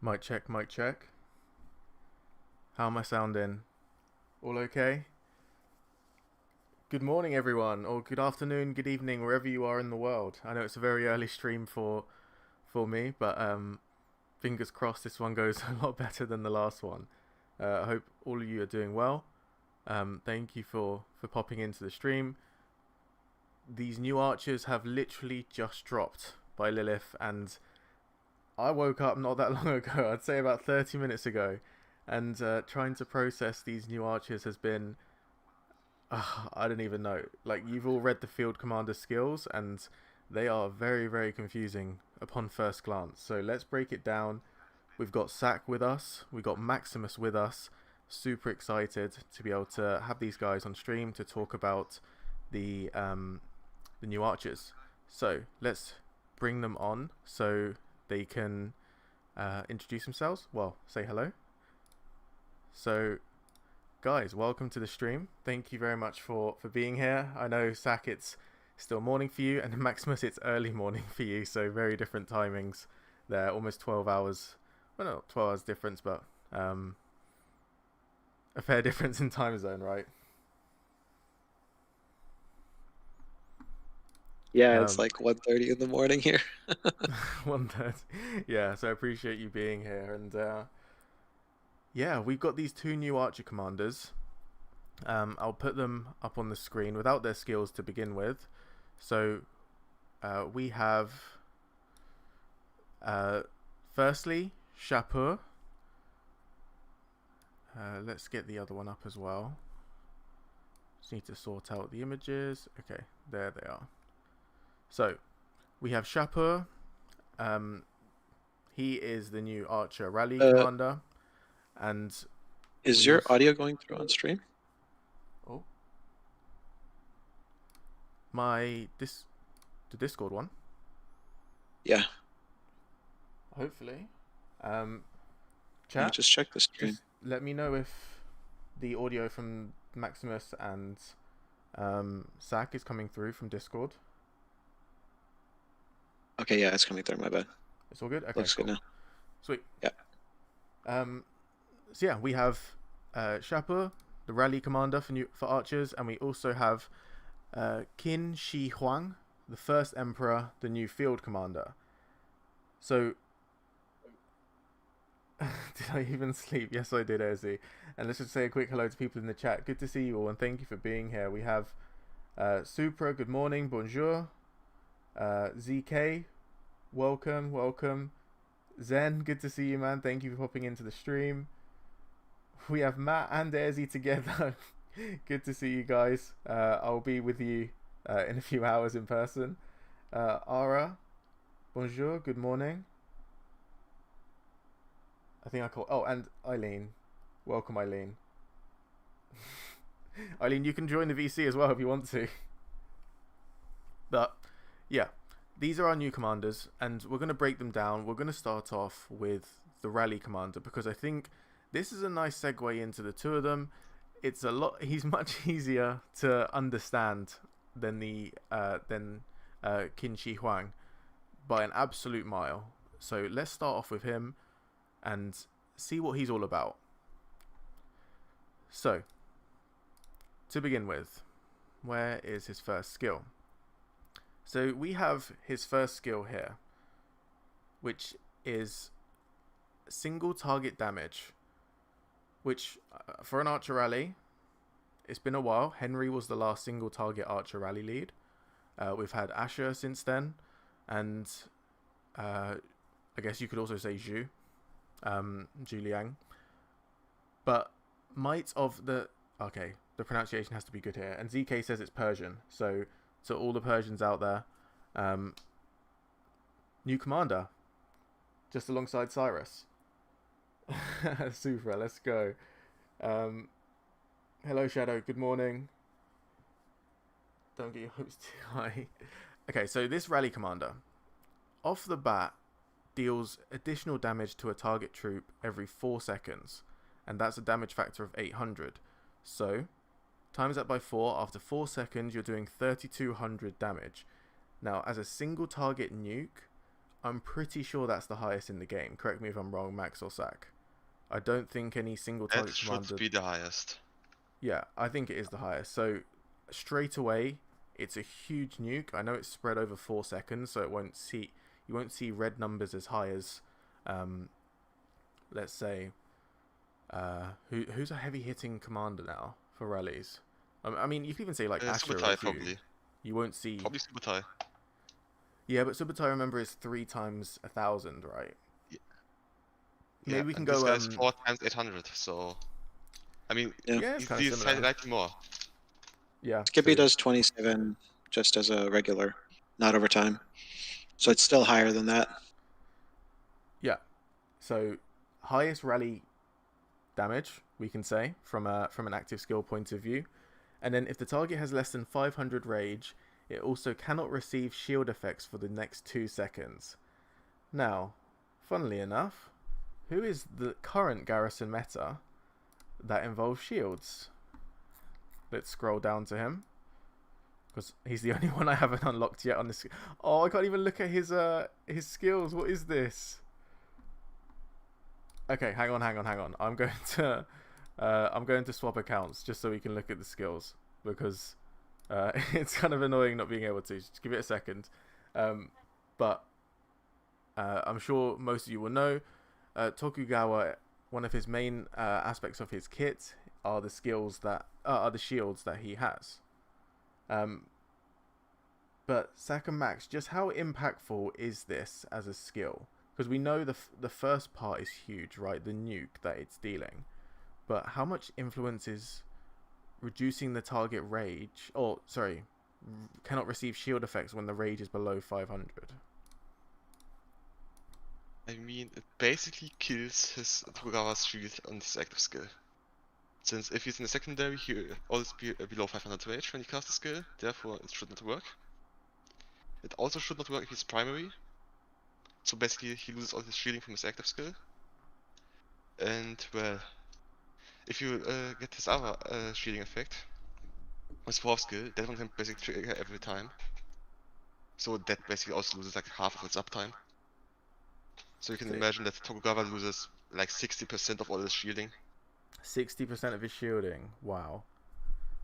Mic check, mic check. How am I sounding? All okay? Good morning, everyone, or good afternoon, good evening, wherever you are in the world. I know it's a very early stream for me, but fingers crossed this one goes a lot better than the last one. I hope all of you are doing well. Thank you for popping into the stream. These new archers have literally just dropped by Lilith, and I woke up not that long ago, I'd say about 30 minutes ago, and trying to process these new archers has been, I don't even know. Like, you've all read the field commander skills, and they are very, very confusing upon first glance. So let's break it down. We've got Sack with us, we've got Maximus with us. Super excited to be able to have these guys on stream to talk about the new archers. So let's bring them on so they can introduce themselves. Well, say hello. So, guys, welcome to the stream. Thank you very much for being here. I know, Sack, it's still morning for you, and Maximus, it's early morning for you, so very different timings there. Almost 12 hours. Well, not 12 hours difference, but a fair difference in time zone, right? Yeah, it's like 1:30 in the morning here. 1:30. Yeah, so I appreciate you being here. And yeah, we've got these two new archer commanders. I'll put them up on the screen without their skills to begin with. So we have firstly Shapur. Let's get the other one up as well. Just need to sort out the images. Okay, there they are. So we have Shapur. He is the new archer rally commander. And is your audio going through on stream? Oh, the Discord one. Yeah. Hopefully. Chat. You just check the stream. Just let me know if the audio from Maximus and Sack is coming through from Discord. Okay, yeah, it's coming through. My bad. It's all good. Okay, looks cool. Good now. Sweet. Yeah. So yeah, we have Shapur, the rally commander for archers, and we also have Qin Shi Huang, the first emperor, the new field commander. So, did I even sleep? Yes, I did, Ezzy. And let's just say a quick hello to people in the chat. Good to see you all, and thank you for being here. We have Supra, good morning, bonjour. ZK, welcome. Zen, good to see you, man. Thank you for popping into the stream. We have Matt and Ezzy together. Good to see you guys. I'll be with you in a few hours in person. Ara, bonjour, good morning. I think I call. Oh, and Eileen. Welcome, Eileen. Eileen, you can join the VC as well if you want to. But, yeah. These are our new commanders, and we're going to break them down. We're going to start off with the rally commander, because I think this is a nice segue into the two of them. He's much easier to understand than Qin Shi Huang by an absolute mile. So let's start off with him and see what he's all about. So, to begin with, where is his first skill? So we have his first skill here, which is single target damage, which for an archer rally, it's been a while. Henry was the last single target archer rally lead. We've had Asher since then, and I guess you could also say Zhu Liang. But might of the... Okay, the pronunciation has to be good here. And ZK says it's Persian, so to all the Persians out there, new commander, just alongside Cyrus. Super, let's go. Hello, Shadow, good morning. Don't get your hopes too high. Okay, so this rally commander, off the bat, deals additional damage to a target troop every 4 seconds, and that's a damage factor of 800. So, times that by 4, after 4 seconds, you're doing 3200 damage. Now, as a single target nuke, I'm pretty sure that's the highest in the game. Correct me if I'm wrong, Max or Sack. I don't think any single target commander... That should be the highest. Yeah, I think it is the highest. So straight away, it's a huge nuke. I know it's spread over 4 seconds, so you won't see red numbers as high as, let's say, who's a heavy hitting commander now for rallies? I mean, you can even say like Asher. Subutai, probably. You won't see. Probably Subutai. Yeah, but Subutai, remember, is 3 times 1,000, right? Yeah. Maybe we can this go. Guy's 4 times 800, so. I mean, it's kind of similar. Slightly more. Yeah. Skippy does 27 just as a regular, not over time. So it's still higher than that. Yeah. So highest rally damage, we can say, from an active skill point of view. And then if the target has less than 500 rage, it also cannot receive shield effects for the next 2 seconds. Now, funnily enough, who is the current garrison meta that involves shields? Let's scroll down to him, because he's the only one I haven't unlocked yet on this. Oh, I can't even look at his skills. What is this? Okay, hang on. I'm going to swap accounts just so we can look at the skills, because it's kind of annoying not being able to. Just give it a second. But I'm sure most of you will know Tokugawa. One of his main aspects of his kit are the skills that are the shields that he has. But Sack and Max, just how impactful is this as a skill? Because we know the first part is huge, right? The nuke that it's dealing. But how much influence is reducing the target rage, cannot receive shield effects when the rage is below 500? I mean, it basically kills his Tokugawa's shield on this active skill. Since if he's in the secondary, he will always be below 500 rage when he casts the skill, therefore it should not work. It also should not work if he's primary. So basically he loses all his shielding from his active skill. And well, if you get his other shielding effect, his fourth skill, that one can basically trigger every time. So that basically also loses like half of its uptime. So you can imagine that Tokugawa loses like 60% of all his shielding. 60% of his shielding, wow.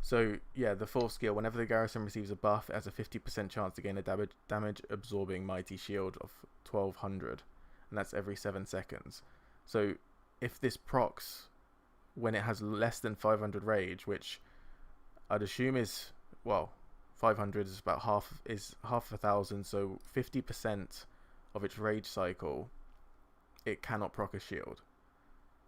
So yeah, the fourth skill, whenever the garrison receives a buff, it has a 50% chance to gain a damage absorbing mighty shield of 1200, and that's every 7 seconds. So if this procs when it has less than 500 rage, which I'd assume is, well, 500 is about half a thousand, so 50% of its rage cycle, it cannot proc a shield.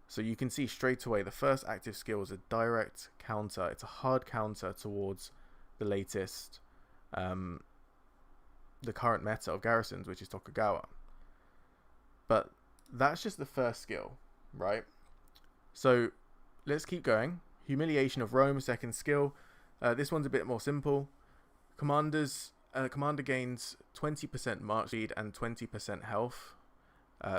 So you can see straight away the first active skill is a direct counter. It's a hard counter towards the latest, the current meta of garrisons, which is Tokugawa. But that's just the first skill, right? So let's keep going. Humiliation of Rome, second skill. This one's a bit more simple. Commander gains 20% march speed and 20% health.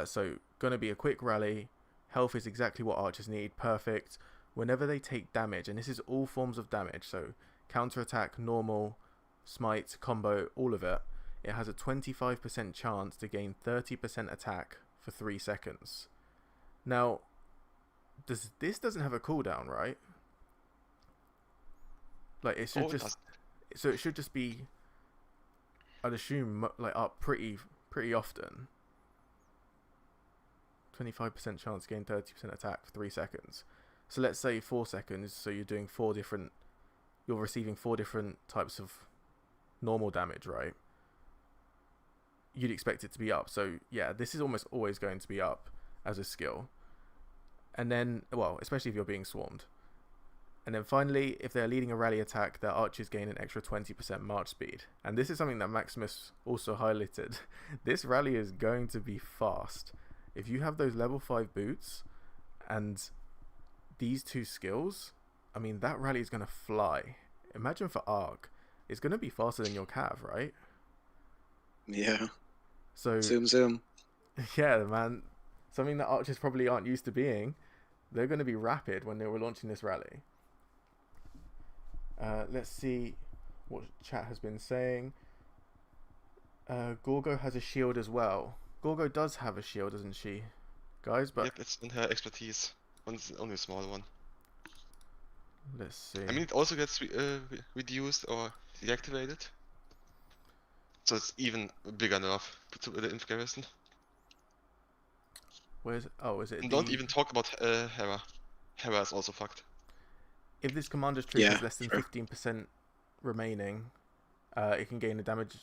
So gonna be a quick rally. Health is exactly what archers need. Perfect. Whenever they take damage, and this is all forms of damage, so counterattack, normal, smite, combo, all of it, it has a 25% chance to gain 30% attack for 3 seconds. Now, this doesn't have a cooldown, right? Like it should so it should just be, I'd assume, like up pretty often. 25% chance to gain 30% attack for 3 seconds. So let's say 4 seconds, so you're doing you're receiving 4 different types of normal damage, right? You'd expect it to be up. So yeah, this is almost always going to be up as a skill. And then, well, especially if you're being swarmed. And then finally, if they're leading a rally attack, their archers gain an extra 20% march speed. And this is something that Maximus also highlighted. This rally is going to be fast. If you have those level 5 boots and these 2 skills, I mean, that rally is going to fly. Imagine for Arc. It's going to be faster than your Cav, right? Yeah. So Zoom. Yeah, man. Something that archers probably aren't used to being. They're going to be rapid when they were launching this rally. Let's see what chat has been saying. Gorgo has a shield as well. Gorgo does have a shield, doesn't she, guys? But Yep, it's in her expertise. It's only a small one. let's see. I mean, it also gets reduced or deactivated. So it's even a bigger nerf to the inf garrison. Where's is it? And don't even talk about Hera. Hera is also fucked. If this commander's troop Yeah, has less than sure. 15% remaining, it can gain a damage.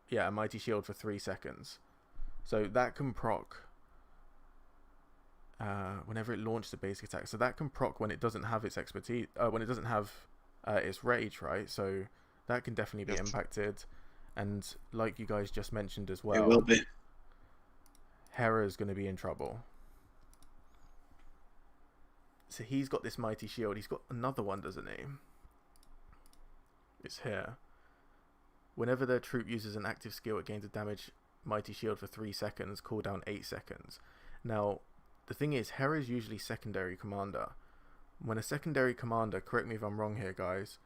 Yeah, a mighty shield for 3 seconds. So that can proc whenever it launches a basic attack. So that can proc when it doesn't have its expertise, when it doesn't have its rage, right? So that can definitely be impacted. And like you guys just mentioned as well, It will be. Hera is going to be in trouble. So he's got this mighty shield. He's got another one, doesn't he? It's here. Whenever their troop uses an active skill, it gains a damage mighty shield for 3 seconds, cooldown 8 seconds. Now, the thing is, Hera is usually secondary commander. When a secondary commander, correct me if I'm wrong here, guys,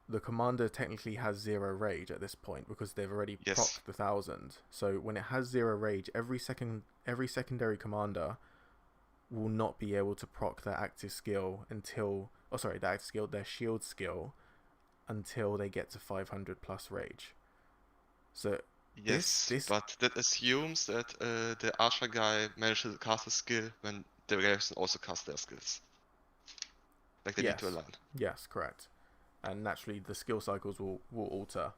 the commander technically has 0 rage at this point because they've already procced the 1000. So when it has 0 rage, every secondary commander will not be able to proc their active skill until, their shield skill until they get to 500 plus rage. So yes, but that assumes that the archer guy manages to cast a skill when the garrison also casts their skills. Like they need to align. Yes, correct. And naturally the skill cycles will alter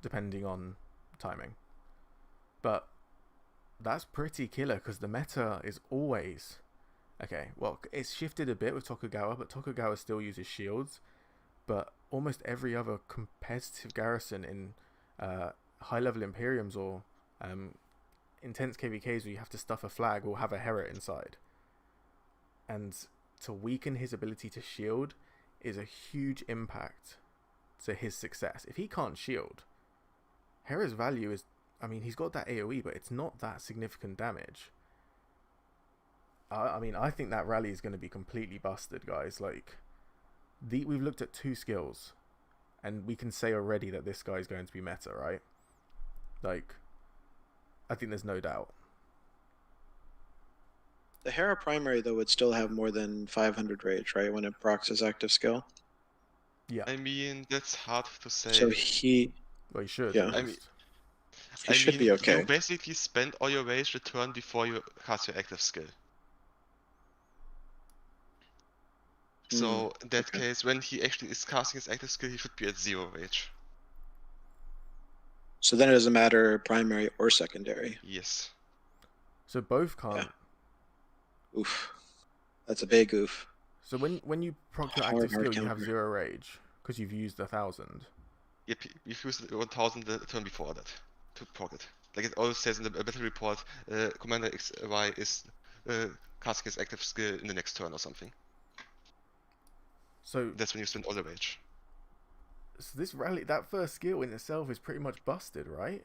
depending on timing. But that's pretty killer because the meta is always... Okay, well, it's shifted a bit with Tokugawa, but Tokugawa still uses shields. But almost every other competitive garrison in high-level Imperiums or intense KVKs where you have to stuff a flag will have a Hera inside. And to weaken his ability to shield is a huge impact to his success. If he can't shield, Hera's value is... I mean, he's got that AoE, but it's not that significant damage. I mean, I think that rally is going to be completely busted, guys. Like, we've looked at 2 skills, and we can say already that this guy's going to be meta, right? Like, I think there's no doubt. The Hera primary, though, would still have more than 500 rage, right, when it procs his active skill? Yeah. I mean, that's hard to say. So he... Well, he should. Yeah. I mean, he should be okay. You basically spend all your rage the turn before you cast your active skill. So in that case, when he actually is casting his active skill, he should be at 0 rage. So then it doesn't matter primary or secondary. Yes. So both can't. Yeah. Oof. That's a big oof. So when you proc your active skill, you have 0 rage because you've used 1000. Yep, you've used 1000 the turn before that to proc it. Like it always says in the battle report, Commander XY is casting his active skill in the next turn or something. So that's when you spend all the rage. So this rally, that first skill in itself is pretty much busted, right?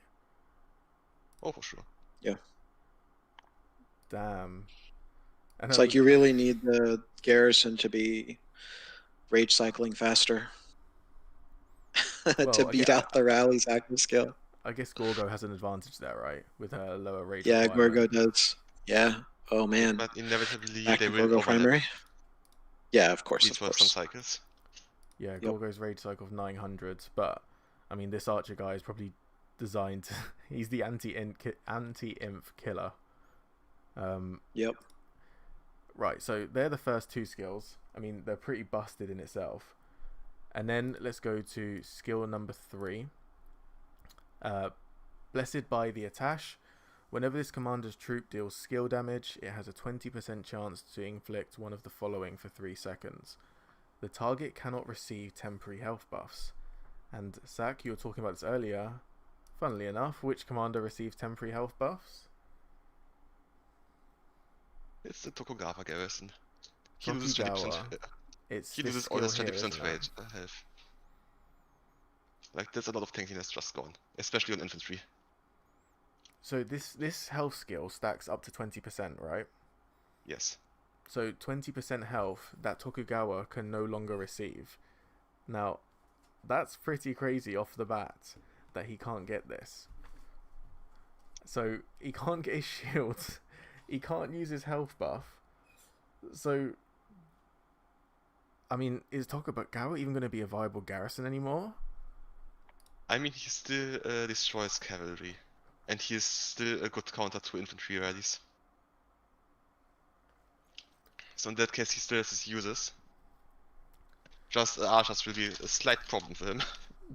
Oh, for sure. Yeah. Damn. And it's like you really need the garrison to be rage cycling faster to beat out the rally's active skill. I guess Gorgo has an advantage there, right? With her lower rage. Yeah, Gorgo does. Yeah. Oh man. But inevitably back they will Gorgo primary. Yeah, of course. Each some cycles. Yeah, Gorgo's rage cycle of 900, but I mean this archer guy is probably designed to... he's the anti-inf killer. Yep. Right, so they're the first 2 skills. I mean, they're pretty busted in itself. And then let's go to skill number 3. Blessed by the Attash. Whenever this commander's troop deals skill damage, it has a 20% chance to inflict one of the following for 3 seconds. The target cannot receive temporary health buffs. And Zach, you were talking about this earlier. Funnily enough, which commander receives temporary health buffs? It's the Tokugawa garrison. He Tokugawa. loses 20%. He loses all his 20% rage health. Like, there's a lot of tankiness just gone, especially on infantry. So this health skill stacks up to 20%, right? Yes. So 20% health that Tokugawa can no longer receive. Now, that's pretty crazy off the bat that he can't get this. So he can't get his shield. He can't use his health buff. So, I mean, is Tokugawa even going to be a viable garrison anymore? I mean, he still destroys cavalry, and he is still a good counter to infantry rallies. So in that case, he still has his uses. Just archers will be a slight problem for him.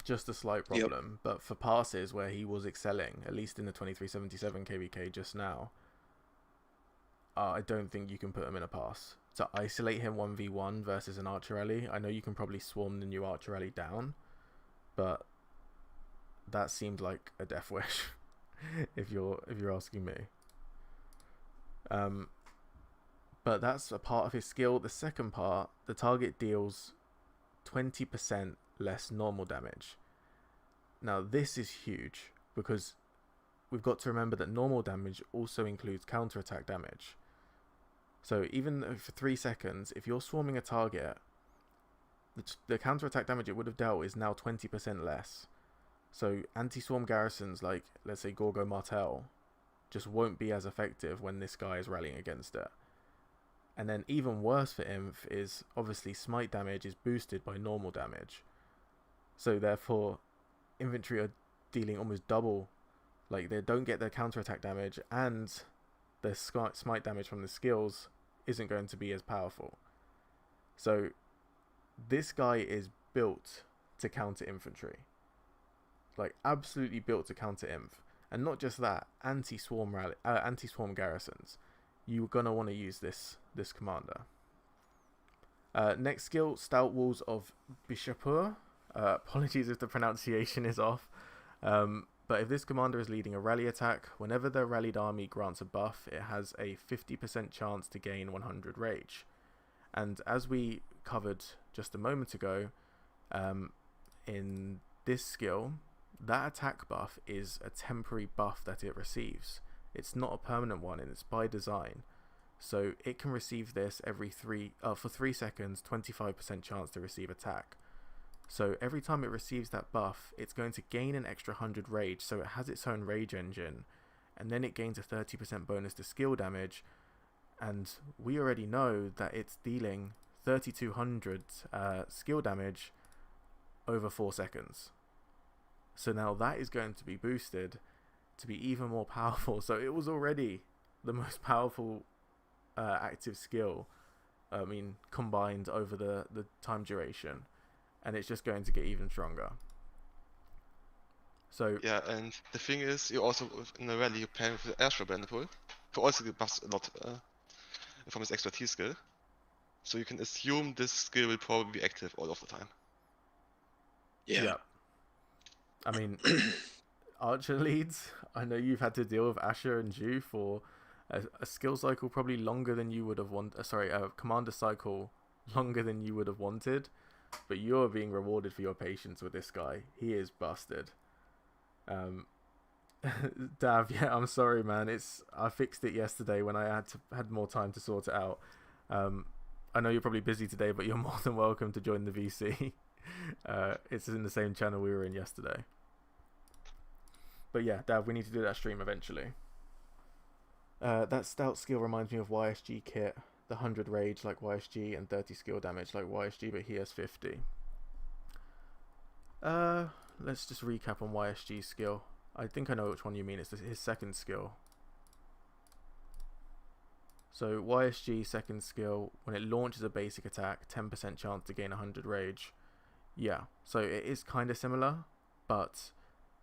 Just a slight problem, but for passes where he was excelling, at least in the 2377 KVK just now, I don't think you can put him in a pass. To isolate him 1v1 versus an archer rally, I know you can probably swarm the new archer rally down, but that seemed like a death wish, if you're asking me. But that's a part of his skill. The second part, the target deals 20% less normal damage. Now this is huge because we've got to remember that normal damage also includes counterattack damage. So even for 3 seconds, if you're swarming a target, the counterattack damage it would have dealt is now 20% less. So anti-swarm garrisons like, let's say, Gorgo Martel, just won't be as effective when this guy is rallying against it. And then even worse for Inf is obviously smite damage is boosted by normal damage. So therefore, infantry are dealing almost double. Like, they don't get their counterattack damage, and the smite damage from the skills isn't going to be as powerful. So this guy is built to counter infantry. Like, absolutely built to counter inf. And not just that, anti-swarm garrisons. You're gonna want to use this commander. Next skill, Stout Walls of Shapur. Apologies if the pronunciation is off. But if this commander is leading a rally attack, whenever the rallied army grants a buff, it has a 50% chance to gain 100 rage. And as we covered just a moment ago, in this skill, that attack buff is a temporary buff that it receives. It's not a permanent one, and it's by design. So it can receive this for 3 seconds, 25% chance to receive attack. So every time it receives that buff, it's going to gain an extra 100 rage, so it has its own rage engine, and then it gains a 30% bonus to skill damage, and we already know that it's dealing 3200 skill damage over 4 seconds. So now that is going to be boosted to be even more powerful. So it was already the most powerful active skill, combined over the time duration. And it's just going to get even stronger. So yeah, and the thing is, you also in a rally you're pairing with the Airship Bandipole, who also buffs a lot from his extra T skill. So you can assume this skill will probably be active all of the time. Yeah. I mean, archer leads, I know you've had to deal with Asher and Ju for a skill cycle probably longer than you would have wanted. A commander cycle longer than you would have wanted. But you're being rewarded for your patience with this guy. He is busted. Dav, yeah, I'm sorry, man. I fixed it yesterday when I had more time to sort it out. I know you're probably busy today, but you're more than welcome to join the VC. It's in the same channel we were in yesterday. But yeah, Dav, we need to do that stream eventually. That stout skill reminds me of YSG kit. The 100 rage like YSG and 30 skill damage like YSG, but he has 50. Let's just recap on YSG's skill. I think I know which one you mean. It's his second skill. So YSG second skill, when it launches a basic attack, 10% chance to gain 100 rage. Yeah, so it is kind of similar, but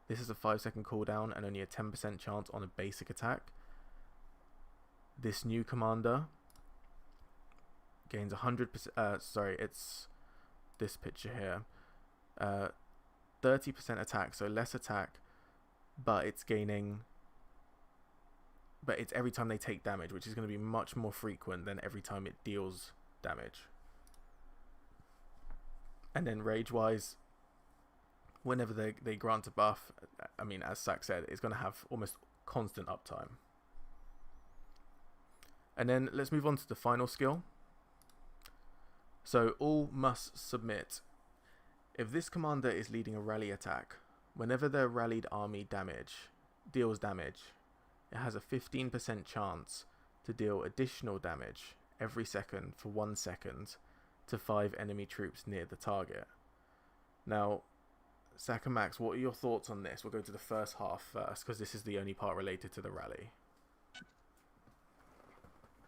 this is a 5-second cooldown and only a 10% chance on a basic attack. This new commander gains 100%, it's this picture here, 30% attack, so less attack, but it's every time they take damage, which is going to be much more frequent than every time it deals damage. And then rage wise, whenever they grant a buff, as Sak said, it's going to have almost constant uptime. And then let's move on to the final skill. So all must submit. If this commander is leading a rally attack, whenever their rallied army deals damage, it has a 15% chance to deal additional damage every second for 1 second to 5 enemy troops near the target. Now, Zach and Max, what are your thoughts on this? We'll go to the first half first, because this is the only part related to the rally.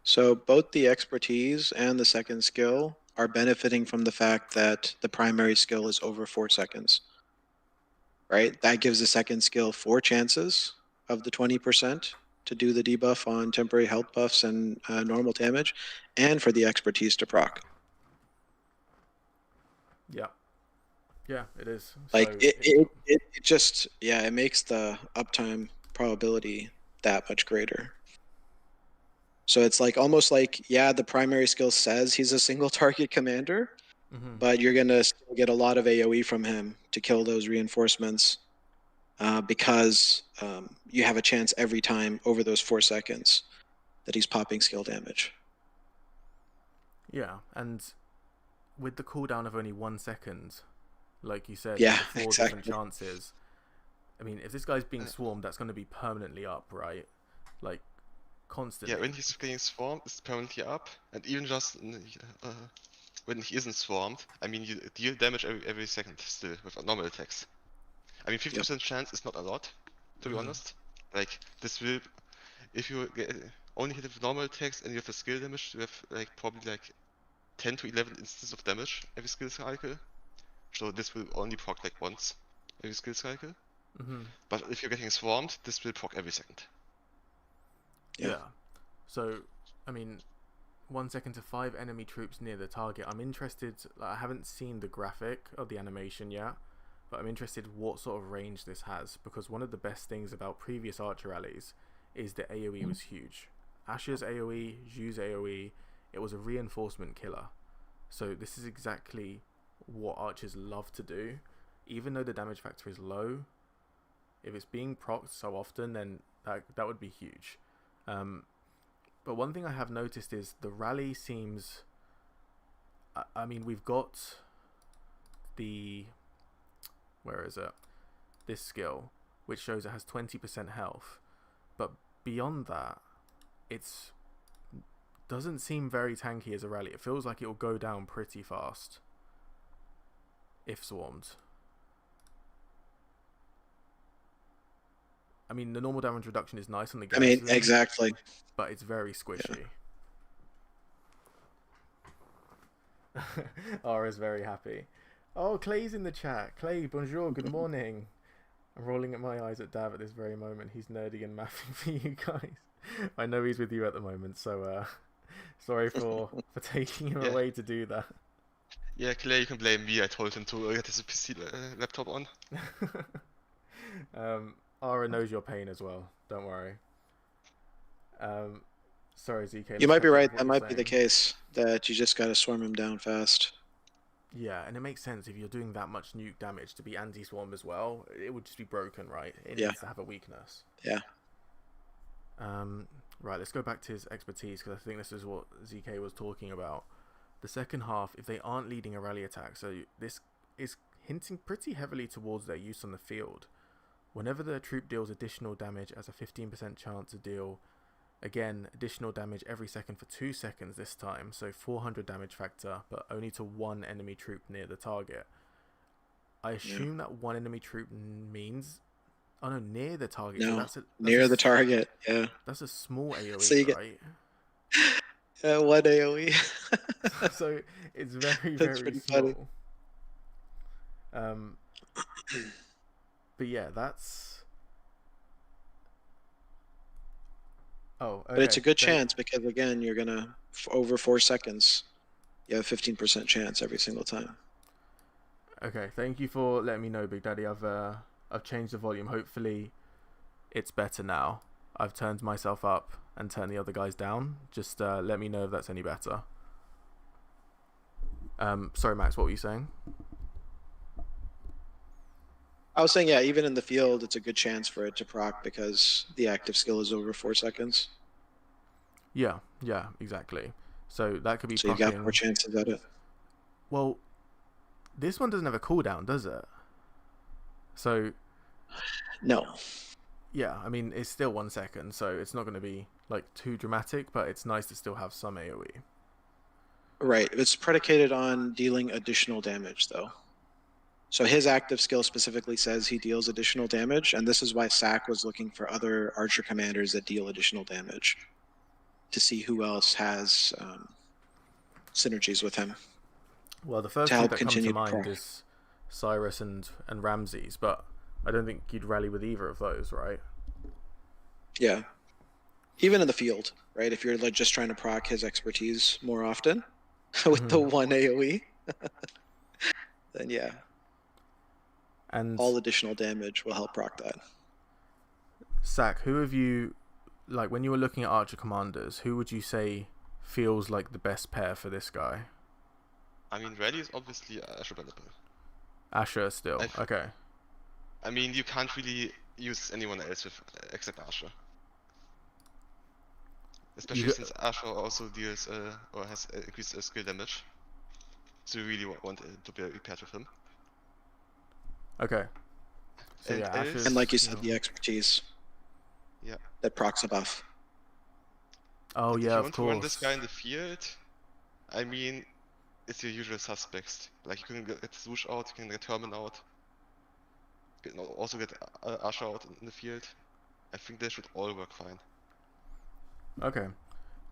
So both the expertise and the second skill are benefiting from the fact that the primary skill is over 4 seconds. Right? That gives the second skill 4 chances of the 20% to do the debuff on temporary health buffs and normal damage, and for the expertise to proc. Yeah. Yeah, it is. Like, so it just, yeah, it makes the uptime probability that much greater. So it's like almost like, yeah, the primary skill says he's a single target commander, but you're going to still get a lot of AoE from him to kill those reinforcements because you have a chance every time over those 4 seconds that he's popping skill damage. Yeah, and with the cooldown of only 1 second, like you said, Yeah, with the 4 exactly. different chances, I mean, if this guy's being swarmed, that's going to be permanently up, right? Like, constantly. Yeah, when he's getting swarmed, it's permanently up, and even just when he isn't swarmed, I mean, you deal damage every second still with normal attacks. I mean, 50% chance is not a lot, to be honest. Like, this will, if you only hit with normal attacks and you have a skill damage, you have like probably like 10 to 11 instances of damage every skill cycle. So this will only proc like once every skill cycle. But if you're getting swarmed, this will proc every second. Yeah. So, I mean, 1 second to 5 enemy troops near the target. I'm interested, like, I haven't seen the graphic of the animation yet, but I'm interested what sort of range this has, because one of the best things about previous Archer rallies is that AoE was huge. Asher's AoE, Zhu's AoE, it was a reinforcement killer. So this is exactly what Archers love to do. Even though the damage factor is low, if it's being procced so often, then that would be huge. But one thing I have noticed is the rally seems... I mean, we've got the... Where is it? This skill, which shows it has 20% health. But beyond that, it's doesn't seem very tanky as a rally. It feels like it will go down pretty fast if swarmed. I mean, the normal damage reduction is nice on the garrison. I mean, exactly. But it's very squishy. Yeah. Ara's very happy. Oh, Clay's in the chat. Clay, bonjour, good morning. I'm rolling at my eyes at Dav at this very moment. He's nerdy and mathing for you guys. I know he's with you at the moment, so sorry for taking him away to do that. Yeah, Clay, you can blame me. I told him to get his PC laptop on. Ara knows your pain as well. Don't worry. Sorry, ZK. You might be right. That might be the case, that you just got to swarm him down fast. Yeah, and it makes sense if you're doing that much nuke damage to be anti-swarm as well. It would just be broken, right? It needs to have a weakness. Yeah. Right, let's go back to his expertise, because I think this is what ZK was talking about. The second half, if they aren't leading a rally attack, so this is hinting pretty heavily towards their use on the field. Whenever the troop deals additional damage as a 15% chance to deal, again, additional damage every second for 2 seconds this time, so 400 damage factor, but only to 1 enemy troop near the target. I assume that 1 enemy troop means... Oh no, near the target. No, so that's near the target, yeah. That's a small AoE, so you right? Get 1 AoE. So it's very, very small. But yeah, that's... Oh, okay. But it's a good chance because, again, you're going to, over 4 seconds, you have a 15% chance every single time. Okay, thank you for letting me know, Big Daddy. I've changed the volume. Hopefully it's better now. I've turned myself up and turned the other guys down. Just let me know if that's any better. Sorry, Max, what were you saying? I was saying, yeah, even in the field, it's a good chance for it to proc because the active skill is over 4 seconds. Yeah, exactly. So that could be. So you've got more chances at it. Well, this one doesn't have a cooldown, does it? So. No. Yeah, I mean, it's still 1 second, so it's not going to be like too dramatic, but it's nice to still have some AoE. Right. It's predicated on dealing additional damage, though. So his active skill specifically says he deals additional damage, and this is why Sack was looking for other archer commanders that deal additional damage to see who else has synergies with him Well, the to first two help that come to continue to mind proc. is Cyrus and Ramses, but I don't think you'd rally with either of those, right? Yeah. Even in the field, right? If you're like just trying to proc his expertise more often with the one AoE, then yeah, And all additional damage will help proc that. Sack, who have you, like, when you were looking at archer commanders, who would you say feels like the best pair for this guy? I mean, Rally is obviously available. Asher still. Okay. I mean, you can't really use anyone else with except Asher. Especially since Asher also deals or has increased skill damage. So you really want to be paired with him. Okay. So And yeah, else- Asher's... And like you said, the expertise. Yeah. That procs a buff. Oh And yeah, if you of want to run this course. guy in the field, I mean, it's your usual suspects. Like you can get Swoosh out, you can get Herman out. You can also get Asher out in the field. I think they should all work fine. Okay.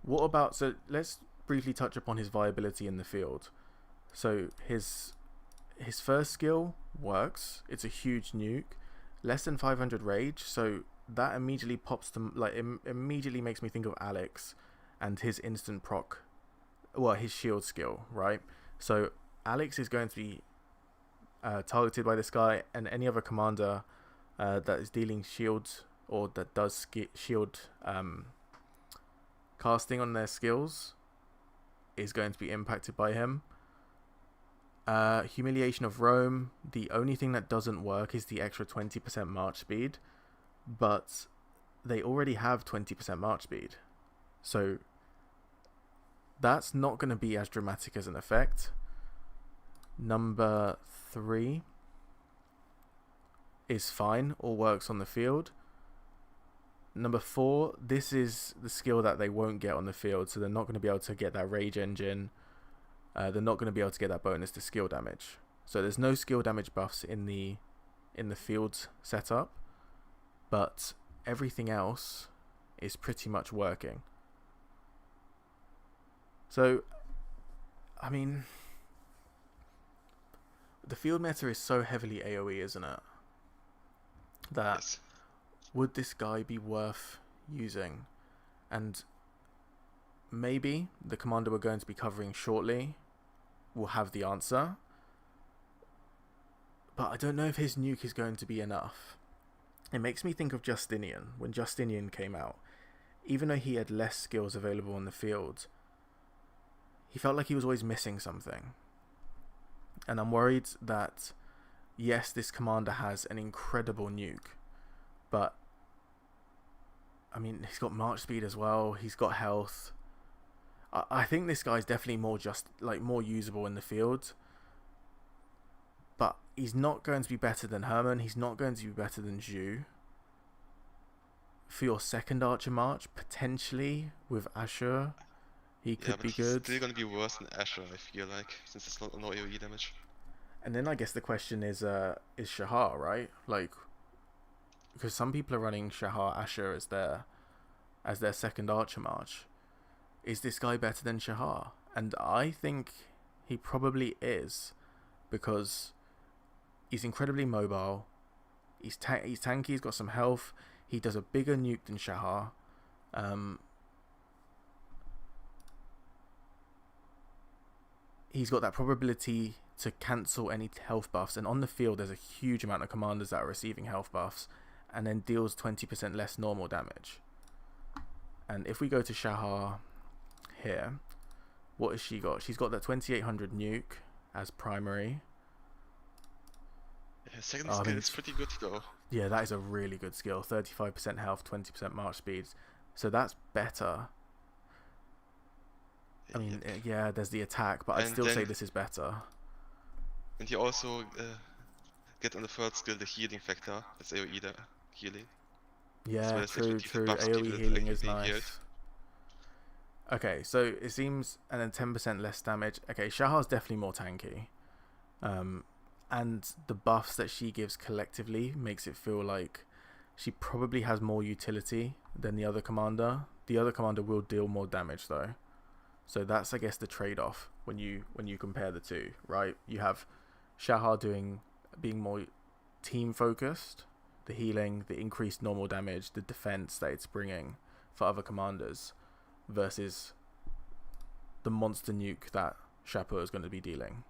What about... So let's briefly touch upon his viability in the field. So his first skill works. It's a huge nuke. Less than 500 rage, so that immediately pops to... Like, immediately makes me think of Alex and his instant proc... Well, his shield skill, right? So Alex is going to be targeted by this guy, and any other commander that is dealing shields or that does shield casting on their skills is going to be impacted by him. Humiliation of Rome, the only thing that doesn't work is the extra 20% march speed, but they already have 20% march speed, so that's not going to be as dramatic as an effect. Number 3 is fine, all works on the field. Number 4, this is the skill that they won't get on the field, so they're not going to be able to get that rage engine. They're not going to be able to get that bonus to skill damage. So there's no skill damage buffs in the field setup, but everything else is pretty much working. So, I mean, the field meta is so heavily AoE, isn't it? That Yes. would this guy be worth using? And maybe the commander we're going to be covering shortly will have the answer, but I don't know if his nuke is going to be enough. It makes me think of Justinian. When Justinian came out, even though he had less skills available on the field, he felt like he was always missing something. And I'm worried that, yes, this commander has an incredible nuke, but I mean, he's got march speed as well, he's got health. I think this guy's definitely more usable in the field, but he's not going to be better than Herman. He's not going to be better than Zhu. For your second Archer March, potentially with Ashur, he could be good. He's still gonna be worse than Asher, I feel like, since it's no AoE damage. And then I guess the question is Shahar, right? Like, because some people are running Shahar Ashur as their second Archer March. Is this guy better than Shahar? And I think he probably is, because he's incredibly mobile. He's tanky. He's got some health. He does a bigger nuke than Shahar. He's got that probability to cancel any health buffs, and on the field there's a huge amount of commanders that are receiving health buffs, and then deals 20% less normal damage. And if we go to Shahar here, what has she got? She's got that 2800 nuke as primary. Yeah, second skill is pretty good though. Yeah, that is a really good skill. 35% health, 20% march speed. So that's better. I mean, yeah, there's the attack, but I'd still say this is better. And you also get on the third skill the healing factor. That's AoE healing. Yeah, well as true, defensive true. buffs AoE people healing is being healed. nice. Okay, so it seems, and then 10% less damage. Okay, Shahar's definitely more tanky. And the buffs that she gives collectively makes it feel like she probably has more utility than the other commander. The other commander will deal more damage though. So that's, I guess, the trade-off when you compare the two, right? You have Shahar being more team focused, the healing, the increased normal damage, the defense that it's bringing for other commanders, versus the monster nuke that Shapur is going to be dealing.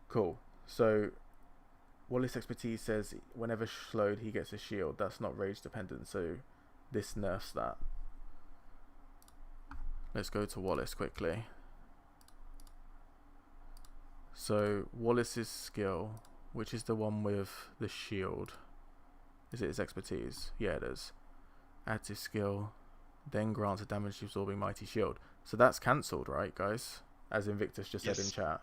Cool. So Wallace expertise says whenever slowed he gets a shield. That's not rage dependent, so this nerfs that. Let's go to Wallace quickly. So Wallace's skill, which is the one with the shield. Is it his expertise? Yeah, it is. Add to skill, then grants a damage absorbing mighty shield. So that's cancelled, right, guys? As Invictus just said in chat.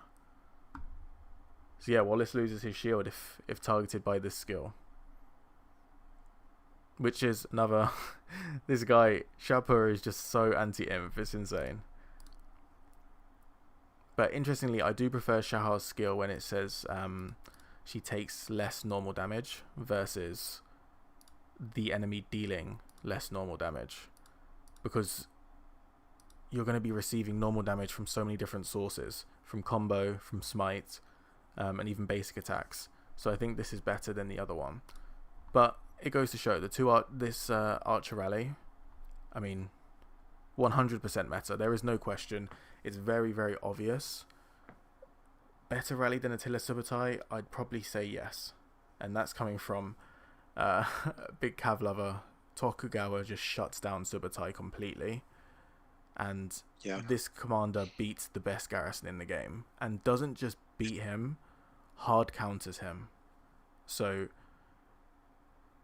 So yeah, Wallace loses his shield if targeted by this skill. Which is another... this guy, Shapur, is just so anti-inf, it's insane. But interestingly, I do prefer Shahar's skill when it says she takes less normal damage versus the enemy dealing less normal damage. Because you're going to be receiving normal damage from so many different sources. From combo, from smite, and even basic attacks. So I think this is better than the other one. But it goes to show this Archer Rally, I mean, 100% meta. There is no question. It's very, very obvious. Better rally than Attila Subotai? I'd probably say yes. And that's coming from big Cav lover. Tokugawa just shuts down Subotai completely. And this commander beats the best garrison in the game. And doesn't just beat him, hard counters him. So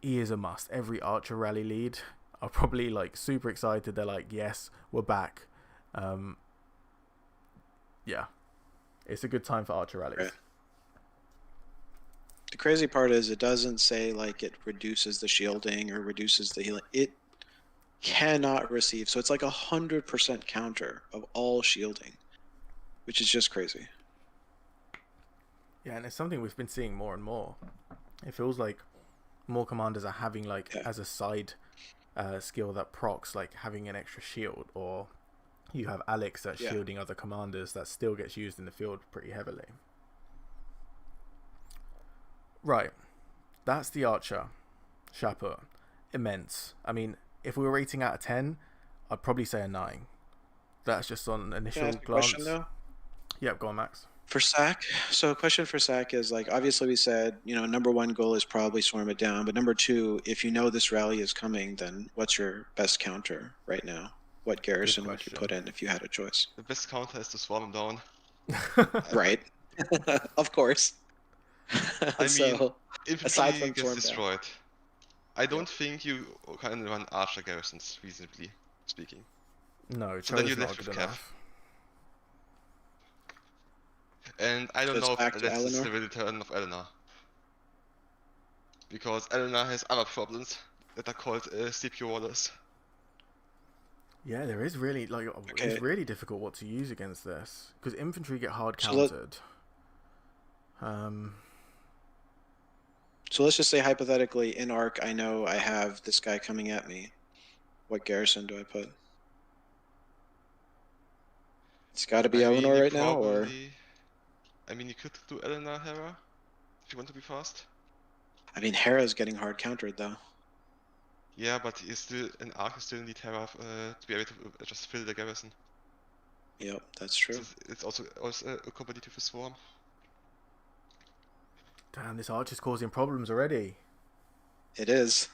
he is a must. Every Archer Rally lead are probably like super excited. They're like, yes, we're back. Yeah, it's a good time for Archer Rallies. Right. The crazy part is it doesn't say like it reduces the shielding or reduces the healing. It cannot receive. So it's like 100% counter of all shielding, which is just crazy. Yeah, and it's something we've been seeing more and more. It feels like more commanders are having like as a side skill that procs, like having an extra shield, or you have Alex that's shielding other commanders that still gets used in the field pretty heavily. Right, that's the Archer Shapur. Immense. I mean, if we were rating out of 10, I'd probably say a 9. That's just on initial glance. Question, though? Yep, go on, Max. For Sack, so a question for Sack is like, obviously we said, number one goal is probably swarm it down, but number two, if you know this rally is coming, then what's your best counter right now? What garrison would you put in if you had a choice? The best counter is to swarm him down. Right. Of course. I mean, aside infantry from gets swarm destroyed. I don't think you can run archer garrisons, reasonably speaking. No, so then you're not left good with enough. And I don't know if back to that's Eleanor? the return of Eleanor. Because Eleanor has other problems that are called CPU orders. Yeah, there is really it's really difficult what to use against this because infantry get hard countered. So let's just say hypothetically in Arc, I know I have this guy coming at me. What garrison do I put? It's got to be Eleanor right now, or? I mean, you could do Eleanor Hera if you want to be fast. I mean, Hera's getting hard countered though. Yeah, but he's still an Arc. You still need Hera to be able to just fill the garrison. Yep, that's true. So it's also accompanied with a swarm. Damn, this Archer's causing problems already. It is.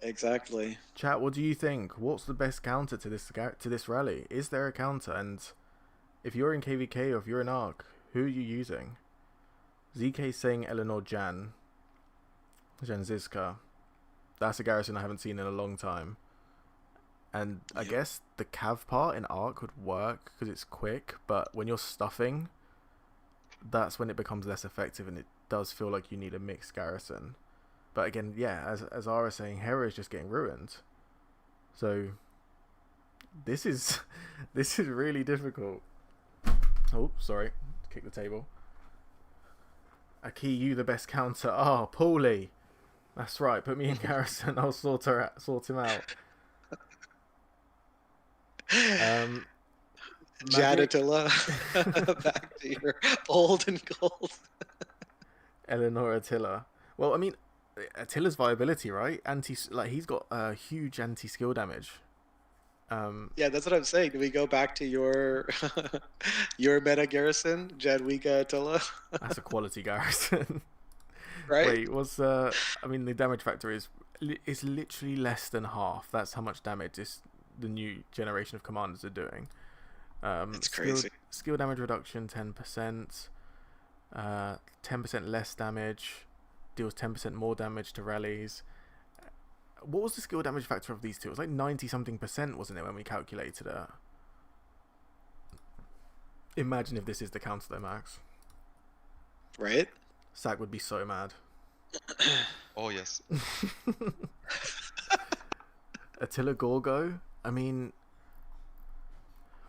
Exactly. Chat, what do you think? What's the best counter to this rally? Is there a counter? And if you're in KVK or if you're in Arc, who are you using? ZK saying Eleanor Jan Ziska. That's a garrison I haven't seen in a long time. And I guess the Cav part in Arc would work because it's quick, but when you're stuffing, that's when it becomes less effective and it does feel like you need a mixed garrison. But again, yeah, as Ara is saying, Hera is just getting ruined. So this is really difficult. Oh, sorry, kick the table. Aki, you the best counter. Oh, Paulie. That's right. Put me in garrison. I'll sort him out. Jaditilla, back to your old and gold. Eleanor Attila. Well, I mean, Attila's viability, right? He's got huge anti-skill damage. Yeah, that's what I'm saying. Do we go back to your your meta garrison, Jadwiga Attila? That's a quality garrison. Right? Wait, I mean, the damage factor is literally less than half. That's how much damage the new generation of commanders are doing. It's crazy. Skill damage reduction 10%, 10% less damage, deals 10% more damage to rallies. What was the skill damage factor of these two? It was like 90-something%, wasn't it, when we calculated it? Imagine if this is the counter though, Max. Right? Sack would be so mad. Oh yes. Attila Gorgo? I mean,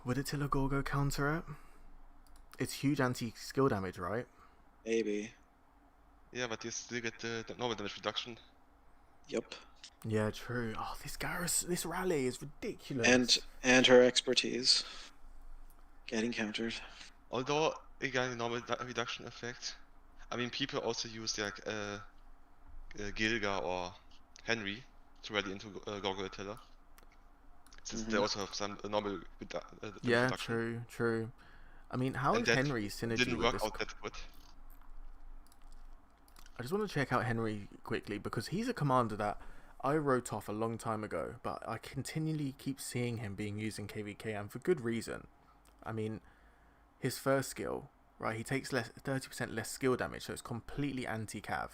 would Attila Gorgo counter it? It's huge anti-skill damage, right? Maybe. Yeah, but you still get the normal damage reduction. Yep. Yeah, true. Oh, this rally is ridiculous. And her expertise getting countered. Although again, the normal reduction effect. I mean, people also use like Gilga or Henry to rally into Gorgo Attila. Since they also have some normal yeah, reduction. true. I mean, how is Henry synergy didn't with work this? out that good. I just want to check out Henry quickly because he's a commander that I wrote off a long time ago, but I continually keep seeing him being used in KVK, and for good reason. I mean, his first skill, right? He takes 30% less skill damage, so it's completely anti-cav,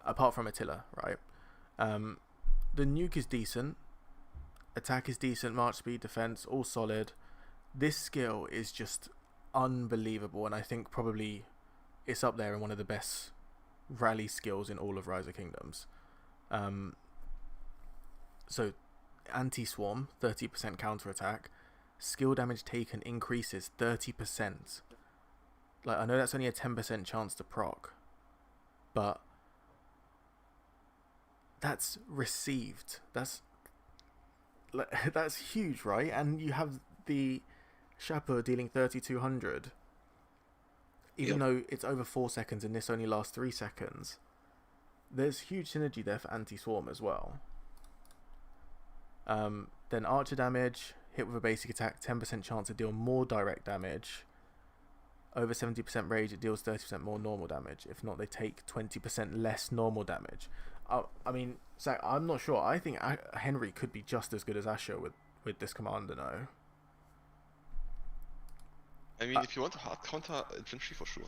apart from Attila, right? The nuke is decent, attack is decent, march speed, defense, all solid. This skill is just unbelievable, and I think probably it's up there in one of the best rally skills in all of Rise of Kingdoms. So anti-swarm, 30% counter attack, skill damage taken increases 30%. Like, I know that's only a 10% chance to proc, but that's received. That's huge, right? And you have the Shapur dealing 3200, even though it's over 4 seconds and this only lasts 3 seconds. There's huge synergy there for anti-swarm as well. Then archer damage, hit with a basic attack, 10% chance to deal more direct damage. Over 70% rage, it deals 30% more normal damage. If not, they take 20% less normal damage. I mean, Zach, I'm not sure. I think Henry could be just as good as Asher with this commander now. I mean, if you want to hard counter infantry, for sure.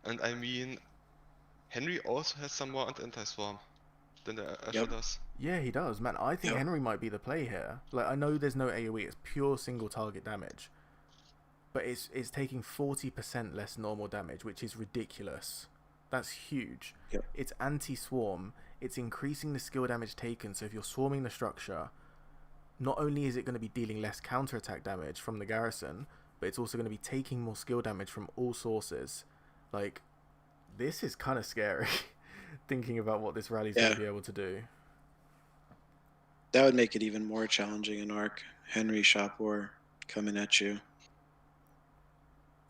And I mean, Henry also has some more anti-swarm than the Asher does. Yeah, he does, man. I think Henry might be the play here. Like, I know there's no AoE; it's pure single target damage, but it's taking 40% less normal damage, which is ridiculous. That's huge. Yep. It's anti-swarm. It's increasing the skill damage taken. So if you're swarming the structure, not only is it going to be dealing less counterattack damage from the garrison, but it's also going to be taking more skill damage from all sources. Like, this is kind of scary, thinking about what this rally's going to be able to do. That would make it even more challenging in Arc. Henry, Shapur coming at you.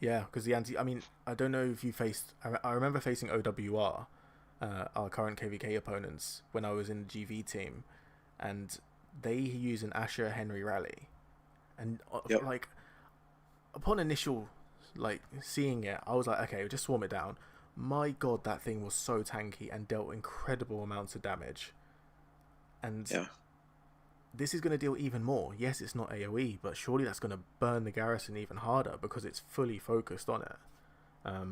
Yeah, because I mean, I don't know if you faced... I remember facing OWR, our current KVK opponents, when I was in the GV team, and they use an Asher Henry rally. And, like, upon initial, like, seeing it, I was like, okay, just swarm it down. My god, that thing was so tanky and dealt incredible amounts of damage. And this is going to deal even more. Yes, it's not AoE, but surely that's going to burn the garrison even harder because it's fully focused on it. I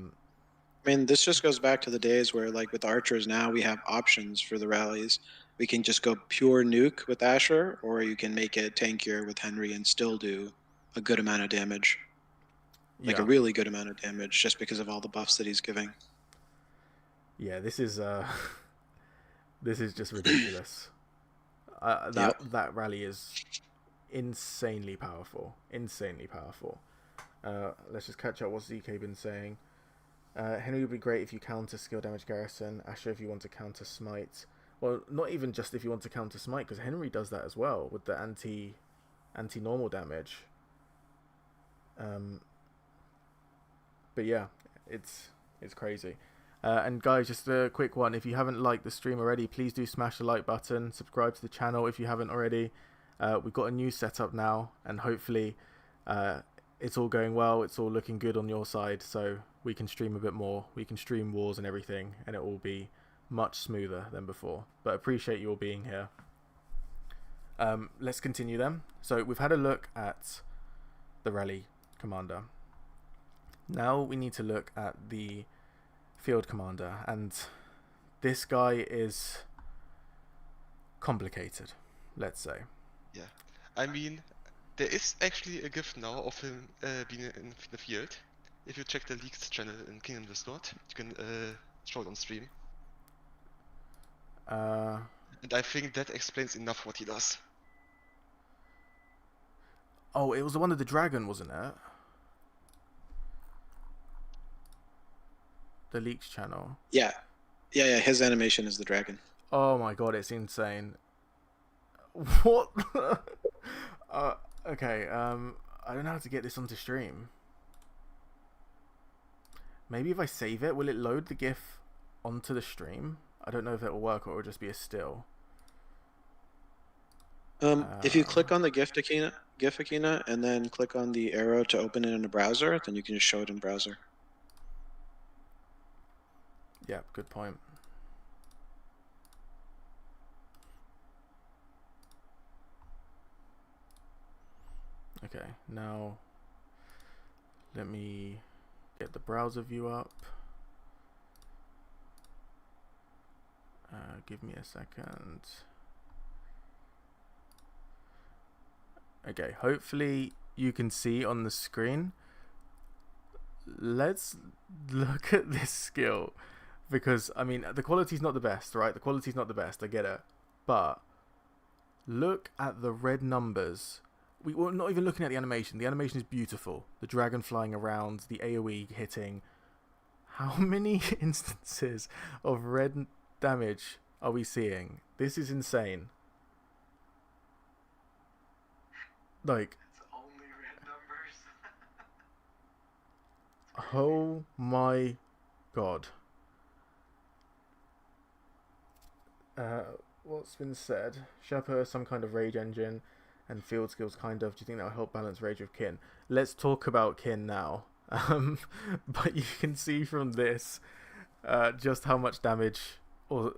mean, this just goes back to the days where, like, with archers now, we have options for the rallies. We can just go pure nuke with Asher, or you can make it tankier with Henry and still do a good amount of damage. like a really good amount of damage just because of all the buffs that he's giving. Yeah, this is this is just ridiculous. That rally is insanely powerful. Insanely powerful. Let's just catch up. What's ZK been saying? Henry would be great if you counter skill damage Garrison. Asher if you want to counter smite. Well, not even just if you want to counter smite, because Henry does that as well with the anti-normal damage. But yeah, it's crazy. And guys, just a quick one. If you haven't liked the stream already, please do smash the like button. Subscribe to the channel if you haven't already. We've got a new setup now, and hopefully it's all going well. It's all looking good on your side, so we can stream a bit more. We can stream wars and everything, and it will be much smoother than before. But appreciate you all being here. Let's continue then. So we've had a look at the rally commander. Now we need to look at the field commander, and this guy is complicated, let's say. Yeah, I mean, there is actually a GIF now of him being in the field. If you check the leaked channel in Kingdom Discord, you can show it on stream. And I think that explains enough what he does. Oh, it was the one with the dragon, wasn't it? The leaks channel. Yeah. His animation is the dragon. Oh my god, it's insane. What? Okay. I don't know how to get this onto stream. Maybe if I save it, will it load the GIF onto the stream? I don't know if it will work or it will just be a still. If you click on the GIF Akina, and then click on the arrow to open it in a browser, then you can just show it in browser. Yeah, good point. Okay, now let me get the browser view up. Give me a second. Okay, hopefully you can see on the screen. Let's look at this skill, because I mean the quality's not the best, right? The quality's not the best, I get it, but look at the red numbers. We're not even looking at the animation. The animation is beautiful. The dragon flying around, the AoE hitting. How many instances of red damage are we seeing? This is insane. Like, it's only red numbers. Oh my god. What's been said? Shapur, some kind of rage engine, and field skills kind of. Do you think that will help balance rage with Qin? Let's talk about Qin now. But you can see from this just how much damage, or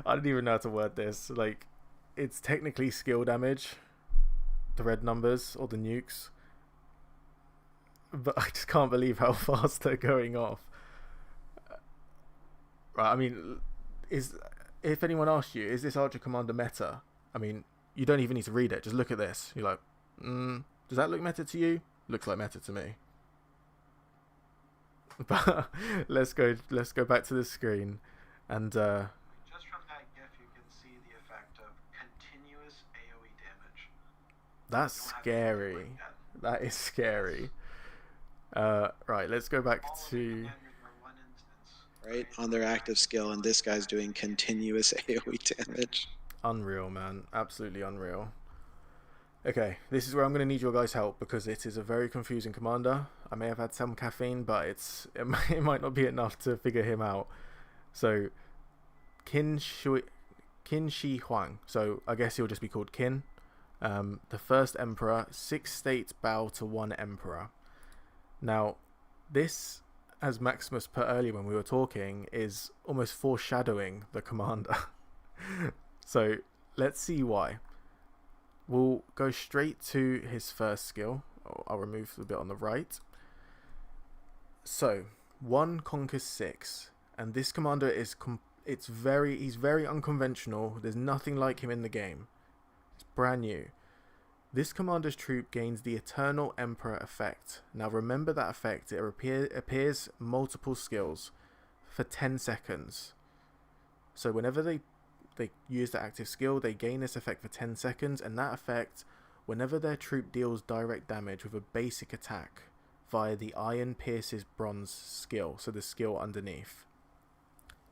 I don't even know how to word this. Like, it's technically skill damage, the red numbers or the nukes, but I just can't believe how fast they're going off. Right, I mean, if anyone asked you, is this Archer Commander meta? I mean, you don't even need to read it. Just look at this. You're like, does that look meta to you? Looks like meta to me. But let's go back to the screen, and just from that GIF, you can see the effect of continuous AoE damage. that's scary. That is scary. Right, let's go back to Right on their active skill, and this guy's doing continuous AoE damage. unreal, man. Absolutely unreal. Okay, this is where I'm going to need your guys' help, because it is a very confusing commander. I may have had some caffeine, but it might not be enough to figure him out. So, Qin Shi Huang. So I guess he'll just be called Qin. The first emperor. 6 states bow to 1 emperor. Now, this, as Maximus put earlier when we were talking, is almost foreshadowing the commander. So let's see why. We'll go straight to his first skill. I'll remove the bit on the right. So 1 conquers 6, and this commander is he's very unconventional. There's nothing like him in the game. It's brand new. This commander's troop gains the Eternal Emperor effect. Now remember that effect, it appears multiple skills for 10 seconds. So whenever they use the active skill, they gain this effect for 10 seconds, and that effect, whenever their troop deals direct damage with a basic attack via the Iron Pierces Bronze skill, so the skill underneath.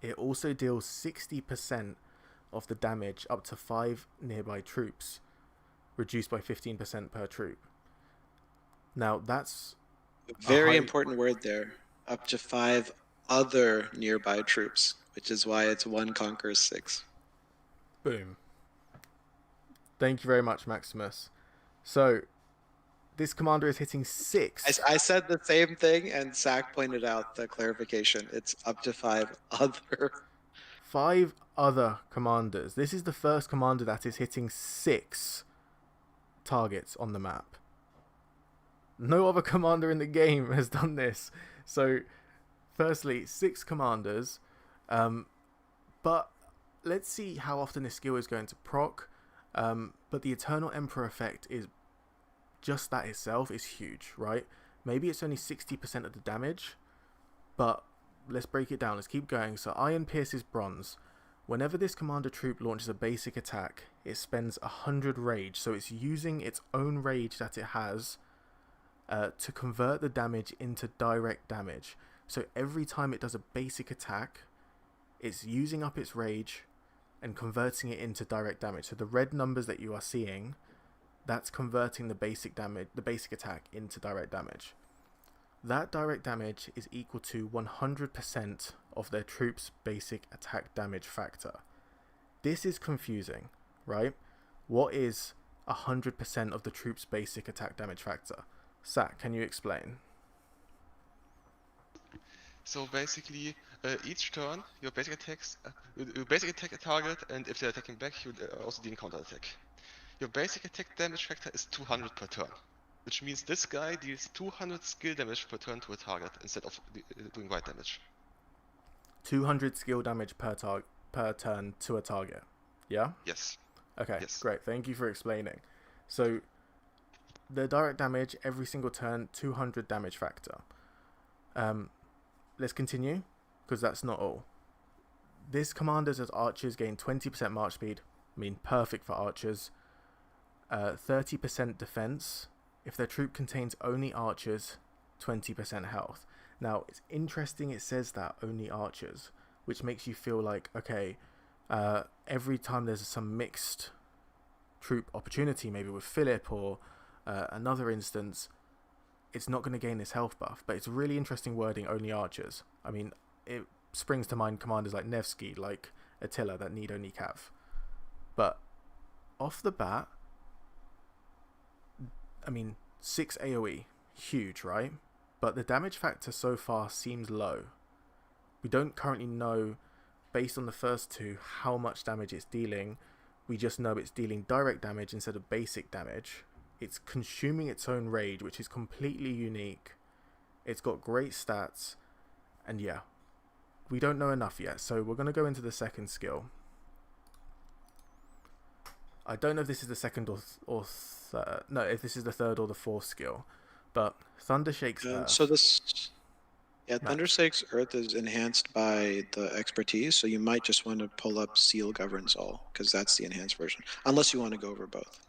It also deals 60% of the damage up to 5 nearby troops, reduced by 15% per troop. Now that's Very important word there. Up to 5 other nearby troops, which is why it's 1 conquers 6. Boom. Thank you very much, Maximus. So this commander is hitting 6. I said the same thing, and Zach pointed out the clarification. It's up to 5 other. 5 other commanders. This is the first commander that is hitting 6 targets on the map. No other commander in the game has done this. So, firstly, 6 commanders. But let's see how often this skill is going to proc. But the Eternal Emperor effect is just that itself is huge, right? Maybe it's only 60% of the damage, but let's break it down. Let's keep going. So Iron Pierces Bronze. Whenever this commander troop launches a basic attack, it spends 100 rage. So it's using its own rage that it has to convert the damage into direct damage. So every time it does a basic attack, it's using up its rage and converting it into direct damage. So the red numbers that you are seeing, that's converting the basic attack into direct damage. That direct damage is equal to 100% of their troops' basic attack damage factor. This is confusing, right? What is 100% of the troops' basic attack damage factor? Zach, can you explain? So basically, each turn, your basic attacks, you basic attack a target, and if they're attacking back, you also deal counter attack. Your basic attack damage factor is 200 per turn, which means this guy deals 200 skill damage per turn to a target instead of doing white damage. 200 skill damage per turn to a target. Yeah? Yes. Okay, Yes. Great. Thank you for explaining. So, the direct damage every single turn, 200 damage factor. Let's continue, because that's not all. This commanders as archers gain 20% march speed, I mean perfect for archers. 30% defense. If their troop contains only archers, 20% health. Now, it's interesting it says that only archers, which makes you feel like, okay, every time there's some mixed troop opportunity, maybe with Philip or another instance, it's not going to gain this health buff. But it's really interesting wording, only archers. I mean, it springs to mind commanders like Nevsky, like Attila, that need only cav. But off the bat, I mean, 6 AoE, huge, right? But the damage factor so far seems low. We don't currently know, based on the first 2, how much damage it's dealing. We just know it's dealing direct damage instead of basic damage. It's consuming its own rage, which is completely unique. It's got great stats. And yeah, we don't know enough yet. So we're going to go into the second skill. I don't know if this is the second or third. No, if this is the third or the fourth skill. But Thunder Shakes Earth. So this, Thunder Shakes Earth is enhanced by the expertise. So you might just want to pull up Seal Governs All, because that's the enhanced version. Unless you want to go over both.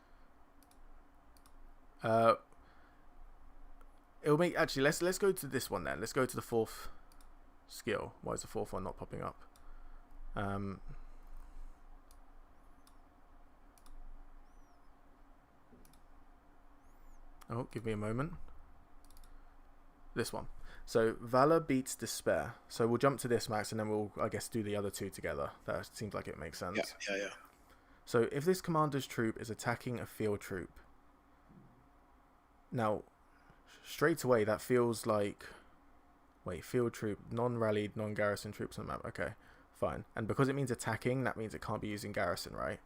It'll make actually. Let's go to this one then. Let's go to the fourth skill. Why is the fourth one not popping up? Oh, give me a moment. This one. So, Valor beats Despair. So, we'll jump to this, Max, and then we'll, I guess, do the other 2 together. That seems like it makes sense. Yeah. So, if this commander's troop is attacking a field troop, now, straight away, that feels like... Wait, field troop, non-rallied, non-garrison troops on the map. Okay, fine. And because it means attacking, that means it can't be using garrison, right?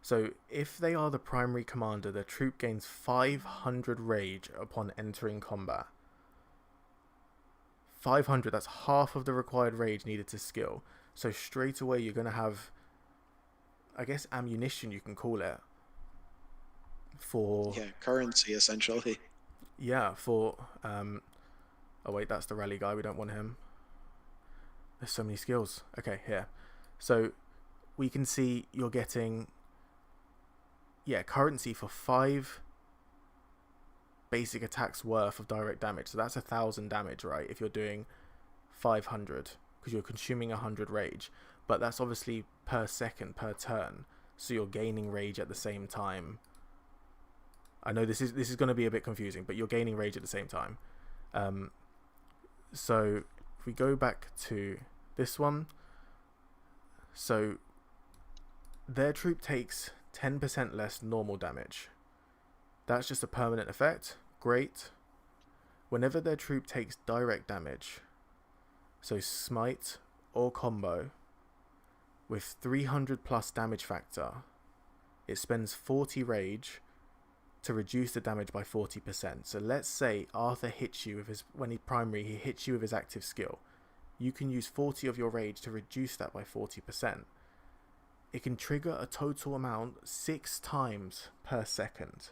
So, if they are the primary commander, their troop gains 500 rage upon entering combat. 500, that's half of the required rage needed to skill. So, straight away, you're going to have I guess, ammunition, you can call it, for Yeah, currency essentially. for oh wait, that's the rally guy, we don't want him. There's so many skills. Okay, here. So we can see you're getting currency for 5 basic attacks worth of direct damage. So that's 1,000 damage, right? If you're doing 500, because you're consuming 100 rage, but that's obviously per second, per turn. So you're gaining rage at the same time. I know this is going to be a bit confusing, but you're gaining rage at the same time. So if we go back to this one, so their troop takes 10% less normal damage. That's just a permanent effect. Great. Whenever their troop takes direct damage, so smite or combo, with 300 plus damage factor, it spends 40 rage to reduce the damage by 40%. So let's say Arthur hits you with his, when he primary, he hits you with his active skill. You can use 40 of your rage to reduce that by 40%. It can trigger a total amount 6 times per second.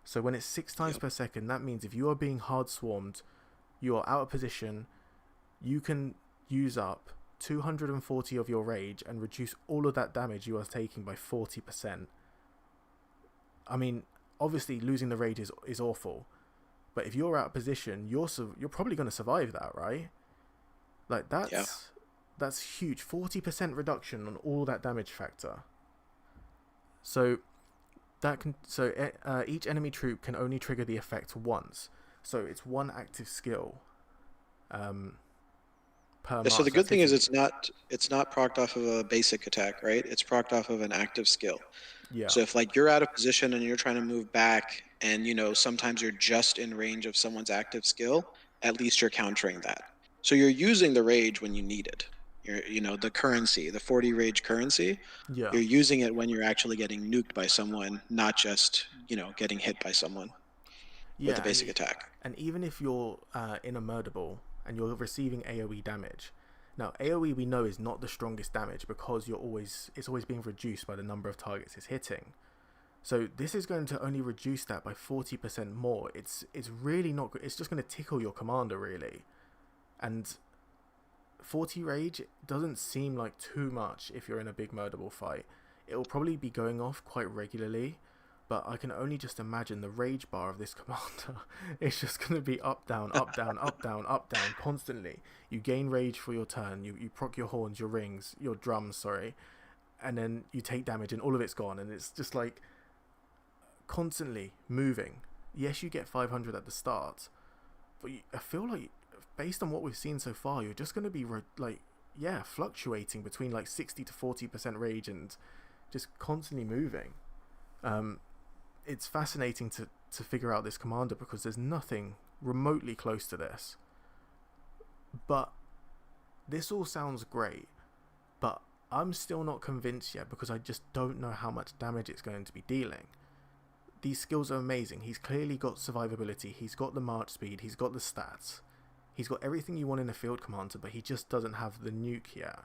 So when it's 6 times per second, that means if you are being hard swarmed, you are out of position, you can use up 240 of your rage and reduce all of that damage you are taking by 40%. I mean, obviously losing the rage is awful, but if you're out of position, you're probably going to survive that, right? Like that's huge. 40% reduction on all that damage factor. So each enemy troop can only trigger the effect once. So it's one active skill per march. So the good thing is it's not procced off of a basic attack, right? It's procced off of an active skill. Yeah. So if like you're out of position and you're trying to move back, and sometimes you're just in range of someone's active skill, at least you're countering that. So you're using the rage when you need it. The currency, the 40 rage currency. Yeah. You're using it when you're actually getting nuked by someone, not just getting hit by someone with a basic attack. And even if you're in a murder ball and you're receiving AoE damage, now AoE we know is not the strongest damage because it's always being reduced by the number of targets it's hitting. So this is going to only reduce that by 40% more. It's really not good. It's just going to tickle your commander really, and 40 rage doesn't seem like too much if you're in a big murderable fight. It will probably be going off quite regularly, but I can only just imagine the rage bar of this commander. It's just going to be up, down, up, down, up, down, up, down, constantly. You gain rage for your turn, you proc your horns, your rings, your drums, sorry, and then you take damage and all of it's gone, and it's just like constantly moving. Yes, you get 500 at the start, but I feel like based on what we've seen so far, you're just going to be fluctuating between like 60 to 40% rage and just constantly moving. It's fascinating to figure out this commander because there's nothing remotely close to this. But this all sounds great, but I'm still not convinced yet because I just don't know how much damage it's going to be dealing. These skills are amazing. He's clearly got survivability, he's got the march speed, he's got the stats. He's got everything you want in a field commander, but he just doesn't have the nuke yet.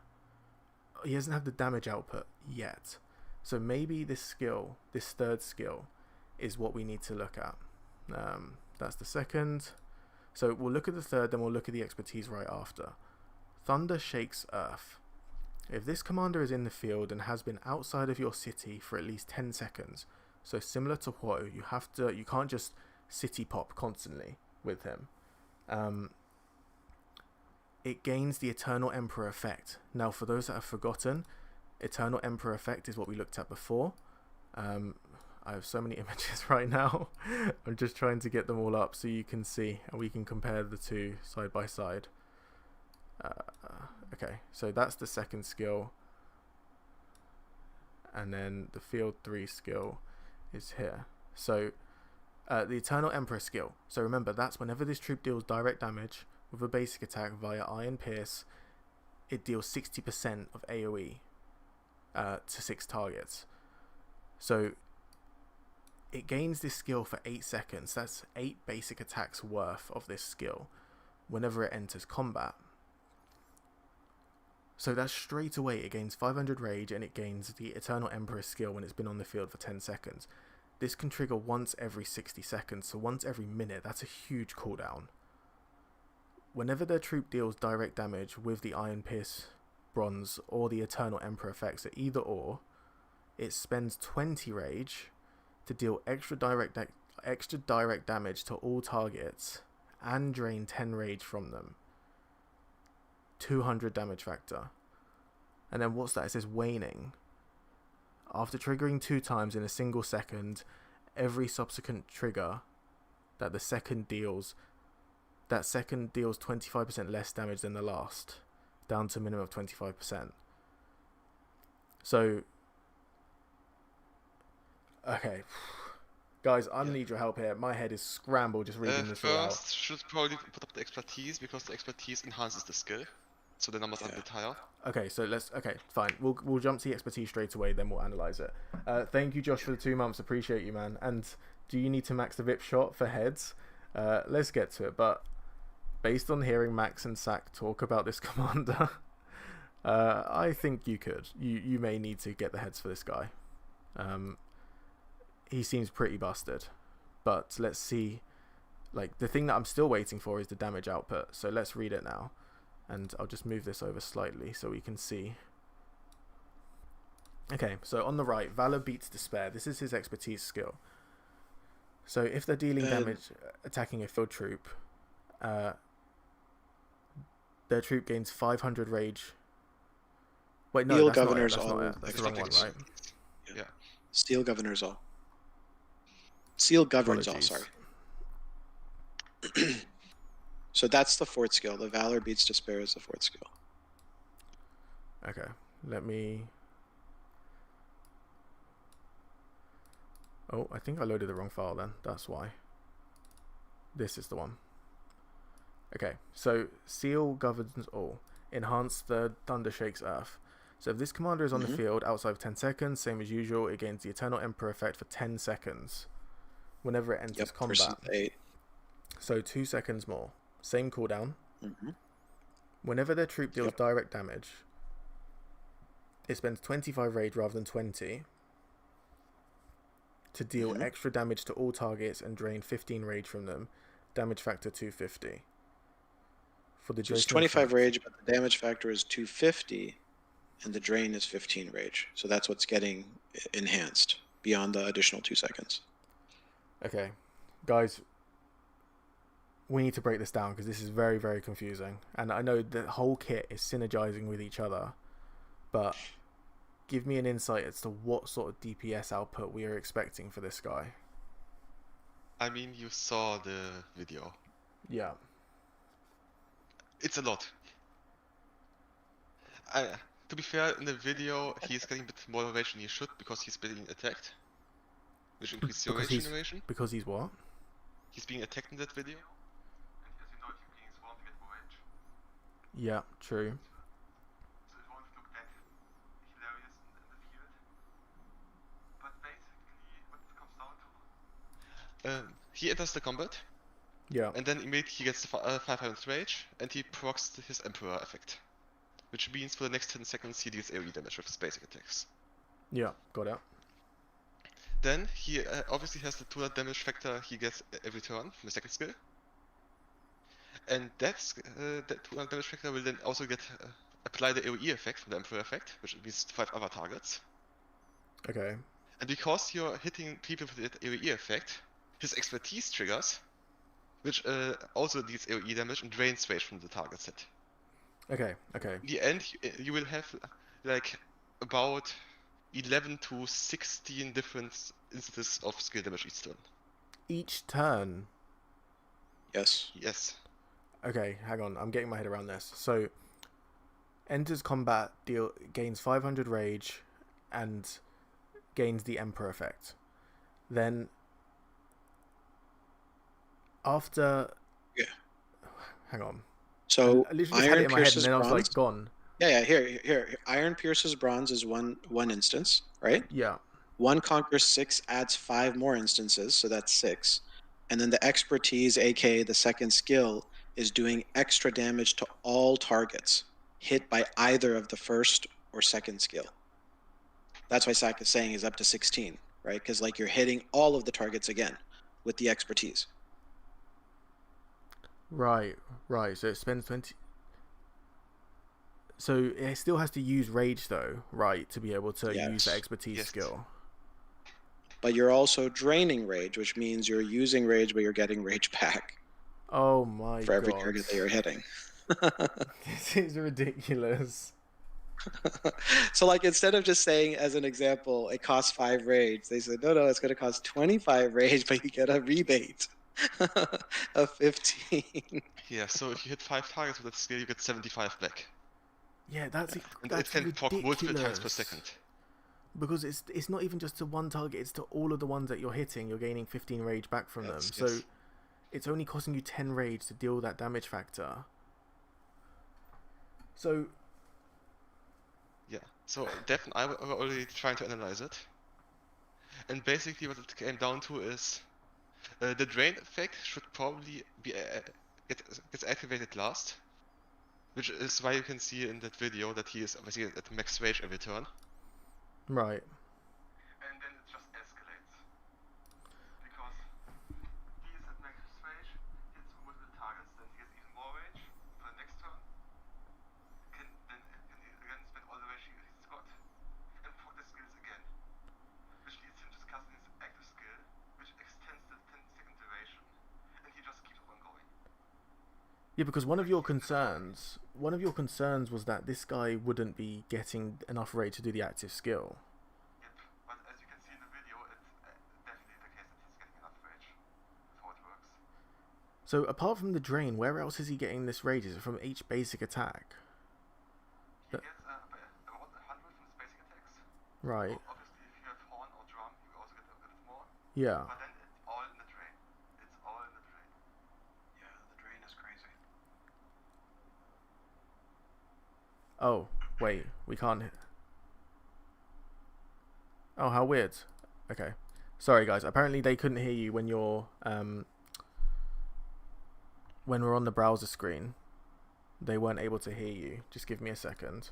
He doesn't have the damage output yet. So maybe this third skill, is what we need to look at. That's the second. So we'll look at the third, then we'll look at the expertise right after. Thunder shakes earth. If this commander is in the field and has been outside of your city for at least 10 seconds, so similar to Huo, you can't just city pop constantly with him. It gains the Eternal Emperor effect. Now, for those that have forgotten, Eternal Emperor effect is what we looked at before. I have so many images right now. I'm just trying to get them all up so you can see, and we can compare the two side by side. Okay, so that's the second skill. And then the field 3 skill is here. So the Eternal Emperor skill. So remember, that's whenever this troop deals direct damage with a basic attack via Iron Pierce, it deals 60% of AoE to 6 targets. So it gains this skill for 8 seconds. That's 8 basic attacks worth of this skill whenever it enters combat. So that's straight away. It gains 500 rage and it gains the Eternal Emperor skill when it's been on the field for 10 seconds. This can trigger once every 60 seconds, so once every minute. That's a huge cooldown. Whenever their troop deals direct damage with the Iron Pierce Bronze or the Eternal Emperor effects at either or, it spends 20 rage to deal extra direct damage to all targets and drain 10 rage from them. 200 damage factor. And then what's that? It says waning. After triggering 2 times in a single second, every subsequent trigger that the second deals, 25% less damage than the last, down to a minimum of 25%. So, okay. Guys, I need your help here. My head is scrambled just reading this all out. First, should probably put up the expertise, because the expertise enhances the skill. So the numbers are a bit higher. Okay, so okay, fine. We'll jump to the expertise straight away, then we'll analyze it. Thank you, Josh, for the 2 months. Appreciate you, man. And do you need to max the VIP shot for heads? Let's get to it. But based on hearing Max and Sack talk about this commander, I think you could. You may need to get the heads for this guy. He seems pretty busted. But let's see. Like, the thing that I'm still waiting for is the damage output. So let's read it now. And I'll just move this over slightly so we can see. Okay, so on the right, Valor beats Despair. This is his expertise skill. So if they're dealing damage attacking a field troop, their troop gains 500 rage. Wait, no, Steel that's not it. Governors That's all. not it. That's the wrong one, right? Yeah. Steel Governors all. Steel Governs all, Apologies. sorry. So that's the 4th skill. The Valor beats Despair is the 4th skill. Okay, let me... Oh, I think I loaded the wrong file then. That's why. This is the one. Okay, so Seal governs all. Enhance the Thunder Shakes Earth. So if this commander is on the field outside of 10 seconds, same as usual, it gains the Eternal Emperor effect for 10 seconds. Whenever it enters combat. 8. So 2 seconds more. Same cooldown. Whenever their troop deals direct damage, it spends 25 rage rather than 20 to deal extra damage to all targets and drain 15 rage from them. Damage factor 250. For the So it's 25 rage, but the damage factor is 250, and the drain is 15 rage. So that's what's getting enhanced beyond the additional 2 seconds. Okay, guys, we need to break this down because this is very, very confusing. And I know the whole kit is synergizing with each other, but give me an insight as to what sort of DPS output we are expecting for this guy. I mean, you saw the video. Yeah. It's a lot. To be fair, in the video, he's getting a bit more rage than he should because he's being attacked. Which increases your rage generation. Because he's what? He's being attacked in that video. And as you know, if you're being swarmed, you get more rage. Yeah, true. So it won't look that hilarious in the field. But basically, what it comes down to... He enters the combat, Yeah. and then immediately he gets the 500 rage, and he procs his Emperor effect. Which means for the next 10 seconds he deals AoE damage with his basic attacks. Yeah, got it. Then he obviously has the 200 damage factor he gets every turn from the second skill. And that 200 damage factor will then also get apply the AoE effect from the Emperor effect, which means 5 other targets. Okay. And because you're hitting people with the AoE effect, his expertise triggers, which also deals AoE damage and drains rage from the target set. Okay, okay. In the end, you will have like about 11 to 16 different instances of skill damage each turn. Each turn? Yes. Yes. Okay, hang on. I'm getting my head around this. So, enters combat, gains 500 rage, and gains the Emperor effect. Then, after... Yeah. Hang on. So, I literally had it Iron in my head and Pierce's then I was Bronze. like, gone. Yeah, here. Iron Pierce's Bronze is one instance, right? Yeah. One Conquers 6 adds 5 more instances, so that's 6. And then the Expertise, aka the second skill, is doing extra damage to all targets. hit by either of the first or second skill. That's why Sack is saying is up to 16, right? Because like you're hitting all of the targets again with the expertise. Right. So it spends 20. So it still has to use rage though, right, to be able to use the Yes. expertise skill. But you're also draining rage, which means you're using rage, but you're getting rage back Oh my for every god. target that you're hitting. This is ridiculous. So like instead of just saying as an example it costs 5 rage, they said no, it's going to cost 25 rage, but you get a rebate of 15. Yeah, so if you hit 5 targets with that skill, you get 75 back. Yeah, that's And that's it can proc multiple times per ridiculous. second. Because it's not even just to one target, it's to all of the ones that you're hitting. You're gaining 15 rage back from them. Yes, So yes. it's only costing you 10 rage to deal that damage factor. So Yeah, so definitely I was already trying to analyze it. And basically what it came down to is the drain effect should probably be gets activated last. Which is why you can see in that video that he is obviously at max rage every turn. right. And then it just escalates. Because he is at max rage, hits multiple targets, then he gets even more rage for the next turn. Can again spend all the rage he's got. And proc the skills again. Which leads him to casting his active skill, which extends the 10-second duration. And he just keeps on going. Yeah, because one of your concerns was that this guy wouldn't be getting enough rage to do the active skill. Yep, but as you can see in the video, it's definitely the case that he's getting enough rage before it works. So apart from the drain, where else is he getting this rage? Is it from each basic attack? He gets about 100 from his basic attacks. Right. Obviously, if you have horn or drum, you also get a bit more. Yeah. But then it's all in the drain. It's all in the drain. Yeah, the drain is crazy. Oh, wait, we can't. Oh, how weird. Okay. Sorry guys, apparently they couldn't hear you when you're when we're on the browser screen. They weren't able to hear you. Just give me a second.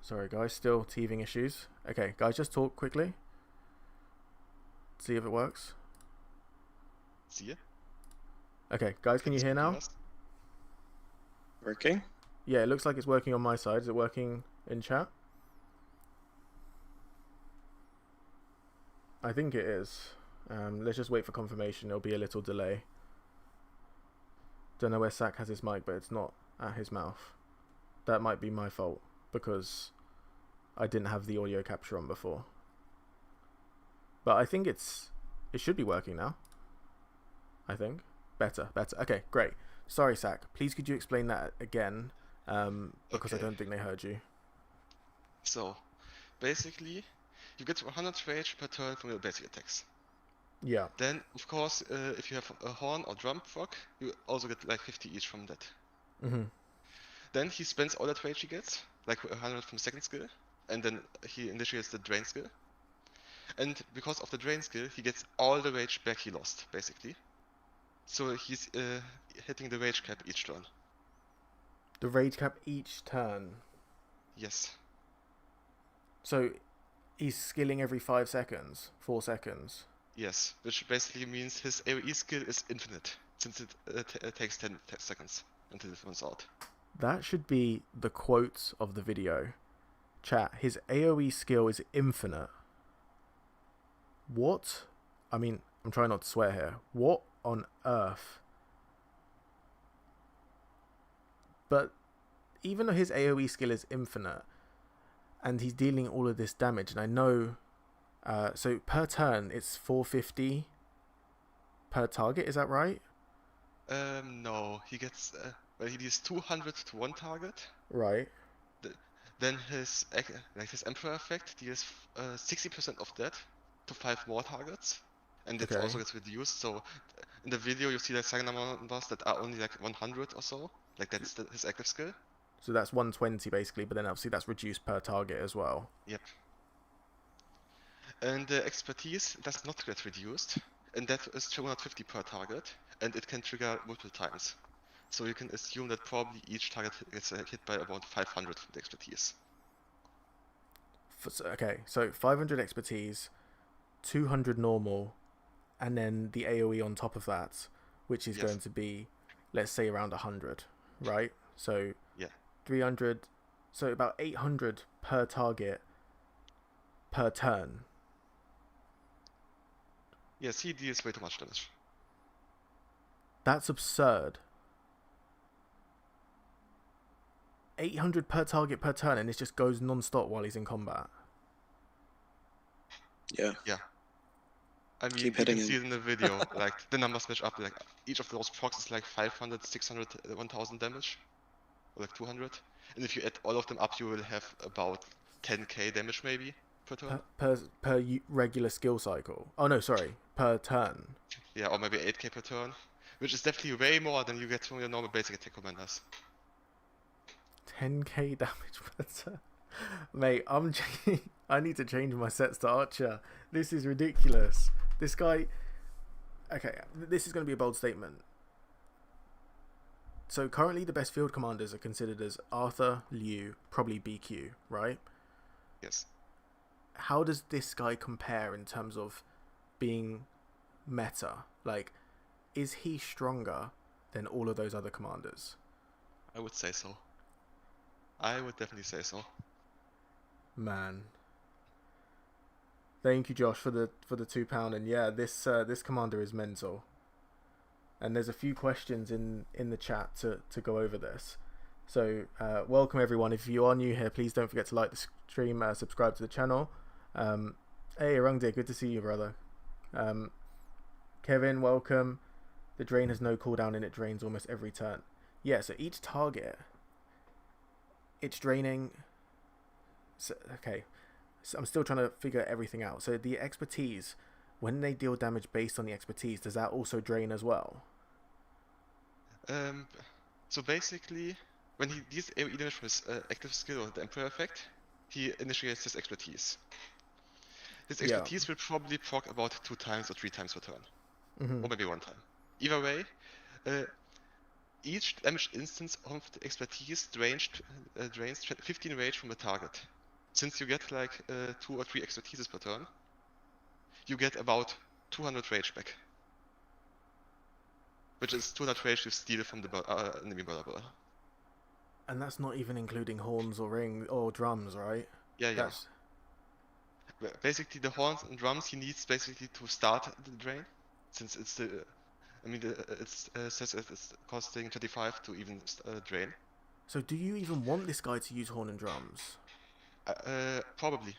Sorry guys, still teething issues. Okay, guys, just talk quickly. See if it works. See ya? Okay, guys, can you hear now? Working? Yeah, it looks like it's working on my side. Is it working in chat? I think it is. Let's just wait for confirmation. There'll be a little delay. Don't know where Sack has his mic, but it's not at his mouth. That might be my fault because I didn't have the audio capture on before. But I think it should be working now. I think. Better. Okay, great. Sorry, Sack. Please could you explain that again? Because I Okay. don't think they heard you. So, basically, you get 100 rage per turn from your basic attacks. Yeah. Then, of course, if you have a horn or drum proc, you also get like 50 each from that. Mhm. Then he spends all that rage he gets, like 100 from second skill, and then he initiates the drain skill. And because of the drain skill, he gets all the rage back he lost, basically. So he's hitting the rage cap each turn. The rage cap each turn. Yes. So he's skilling every 5 seconds, 4 seconds. Yes, which basically means his AoE skill is infinite, since it takes 10 seconds until it runs out. That should be the quote of the video. Chat, his AoE skill is infinite. What? I mean, I'm trying not to swear here. What on earth? But even though his AoE skill is infinite, and he's dealing all of this damage, and I know... so per turn, it's 450 per target, is that right? No, he gets, well, he deals 200 to one target. Right. Then his Emperor effect deals 60% of that to 5 more targets. And it Okay. also gets reduced, so in the video you see like second numbers that are only like 100 or so. Like that's his active skill. So that's 120 basically, but then obviously that's reduced per target as well. Yep. And the expertise does not get reduced. and that is 250 per target, and it can trigger multiple times. So you can assume that probably each target gets hit by about 500 from the expertise. Okay, so 500 expertise, 200 normal, and then the AoE on top of that, which is Yes. going to be, let's say, around 100, right? So Yeah. 300, so about 800 per target per turn. Yes, he deals way too much damage. That's absurd. 800 per target per turn, and this just goes non-stop while he's in combat. Yeah. Yeah. I mean, Keep you can hitting see him. it in the video, like, the numbers match up, like, each of those procs is like 500, 600, 1000 damage, or like 200. And if you add all of them up, you will have about 10k damage maybe per turn. Per regular skill cycle. Oh no, sorry, per turn. Yeah, or maybe 8k per turn, which is definitely way more than you get from your normal basic attack commanders. 10k damage per turn. Mate, I need to change my sets to Archer. This is ridiculous. This guy... Okay, this is going to be a bold statement. So currently the best field commanders are considered as Arthur, Liu, probably BQ, right? Yes. How does this guy compare in terms of being meta? Like, is he stronger than all of those other commanders? I would say so. I would definitely say so. Man. Thank you, Josh, for the £2. And yeah, this commander is mental. And there's a few questions in the chat to go over this. So welcome everyone. If you are new here, please don't forget to like the stream, subscribe to the channel. Hey Arungde, good to see you, brother. Kevin, welcome. The drain has no cooldown and it drains almost every turn. Yeah, so each target, it's draining. So, okay, so I'm still trying to figure everything out. So the expertise, when they deal damage based on the expertise, does that also drain as well? So basically, when he deals AoE damage from his active skill or the Emperor effect, he initiates his expertise. His expertise will probably proc about 2 times or 3 times per turn, or maybe 1 time. Either way, each damaged instance of the expertise drains 15 rage from the target. Since you get like 2 or 3 expertises per turn, you get about 200 rage back. Which is 200 rage you steal from the enemy brother. And that's not even including horns or ring or drums, right? Yeah. Basically, the horns and drums he needs basically to start the drain, since it's the, it says it's costing 25 to even drain. So do you even want this guy to use horn and drums? Probably,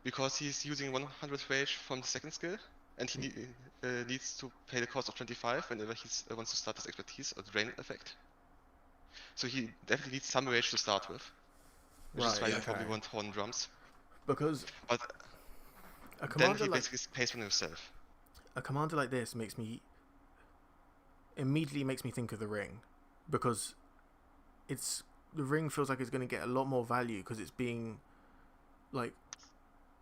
because he's using 100 rage from the second skill, and he needs to pay the cost of 25 whenever he wants to start his expertise or drain effect. So he definitely needs some rage to start with, which is why you probably want horn and drums. Because but then he basically pays for himself. A commander like this immediately makes me think of the ring, because the ring feels like it's going to get a lot more value because it's being like,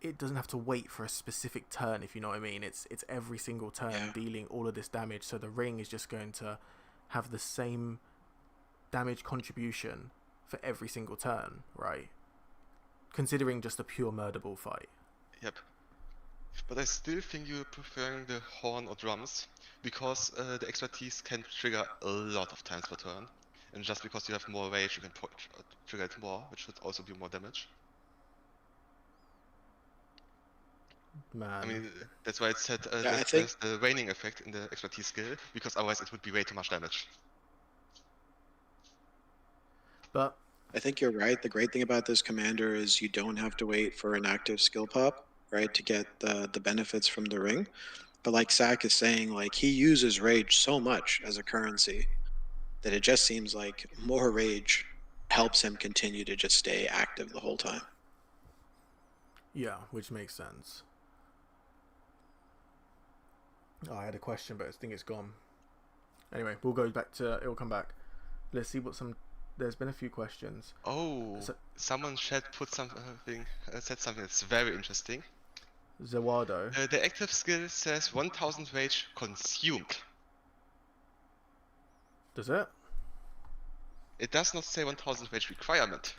it doesn't have to wait for a specific turn, if you know what I mean. It's every single turn dealing all of this damage, so the ring is just going to have the same damage contribution for every single turn, right? Considering just a pure murder ball fight. Yep. But I still think you're preferring the horn or drums, because the expertise can trigger a lot of times per turn, and just because you have more rage, you can trigger it more, which should also be more damage. Man. I mean, that's why it said there's the waning effect in the expertise skill, because otherwise it would be way too much damage. But I think you're right. The great thing about this commander is you don't have to wait for an active skill pop, right, to get the benefits from the ring. But like Zach is saying, like, he uses rage so much as a currency that it just seems like more rage helps him continue to just stay active the whole time. Yeah, which makes sense. Oh, I had a question, but I think it's gone. Anyway, we'll go back to it. Will come back. Let's see what there's been a few questions. Oh, someone said something that's very interesting. Zawado. The active skill says 1000 rage consumed. Does it? It does not say 1000 rage requirement.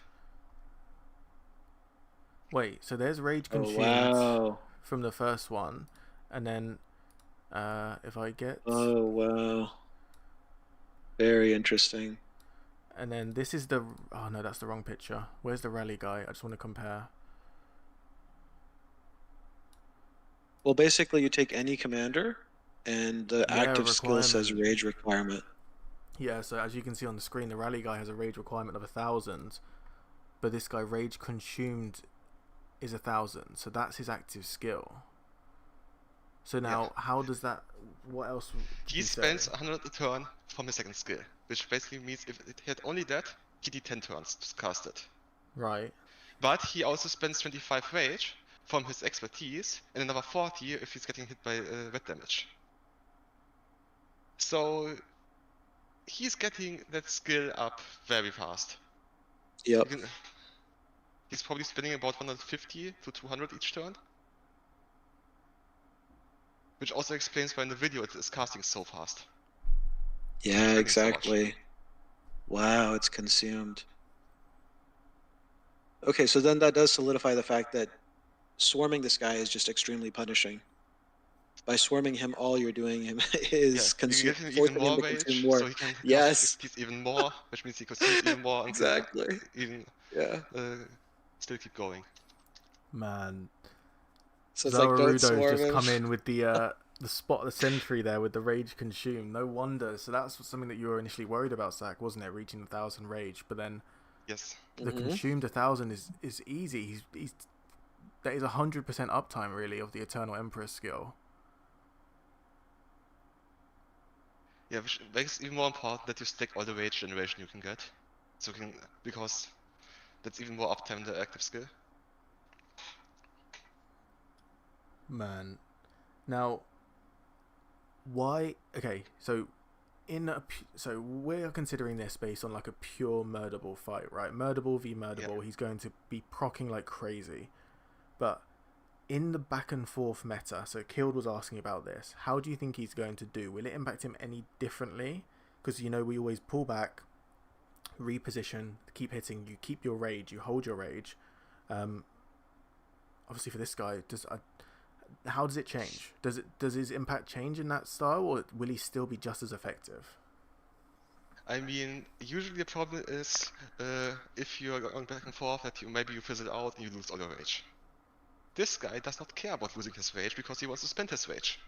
Wait, so there's rage Oh, consumed wow. from the first one, and then if I get, Oh, wow. Very interesting. and then this is the, oh no, that's the wrong picture. Where's the rally guy? I just want to compare. Well, basically, you take any commander, and the Yeah, active skill says requirement. rage requirement. Yeah, so as you can see on the screen, the rally guy has a rage requirement of 1,000, but this guy rage consumed is 1,000, so that's his active skill. So now, how does that? What else? Did He you say? spends 100 a turn from his second skill, which basically means if it had only that, he did 10 turns to cast it. Right. But he also spends 25 rage from his expertise and another 40 if he's getting hit by red damage. So he's getting that skill up very fast. Yep. He's probably spending about 150 to 200 each turn. Which also explains why in the video it is casting so fast. Yeah, spending so exactly. Wow, it's consumed. Okay, so then that does solidify the fact that swarming this guy is just extremely punishing. By swarming him, all you're doing him is you give him forcing even him more to consume rage, more. so he can cast his Yes, expertise even more, which means he consumes even more and exactly. can even Yeah. still keep going. Man, So it's like, don't Zawarudo's swarm just him. come in with the spot the sentry there with the rage consumed. No wonder. So that's something that you were initially worried about, Zach, wasn't it? Reaching 1,000 rage, but then Yes. the Mhm. consumed 1,000 is easy. He's that is 100% uptime really of the Eternal Emperor skill. Yeah, which makes it even more important that you stack all the rage generation you can get. So you can, because that's even more uptime than the active skill. Man, now why? Okay, so so we're considering this based on like a pure Murderball fight, right? Murderball v Murderball. He's going to be proccing like crazy, but in the back and forth meta, so Killed was asking about this. How do you think he's going to do? Will it impact him any differently? Because you know we always pull back, reposition, keep hitting. You keep your rage. You hold your rage. Obviously, for this guy, how does it change? Does his impact change in that style, or will he still be just as effective? I mean, usually the problem is if you're going back and forth that maybe you fizzle out and you lose all your rage. This guy does not care about losing his rage because he wants to spend his rage.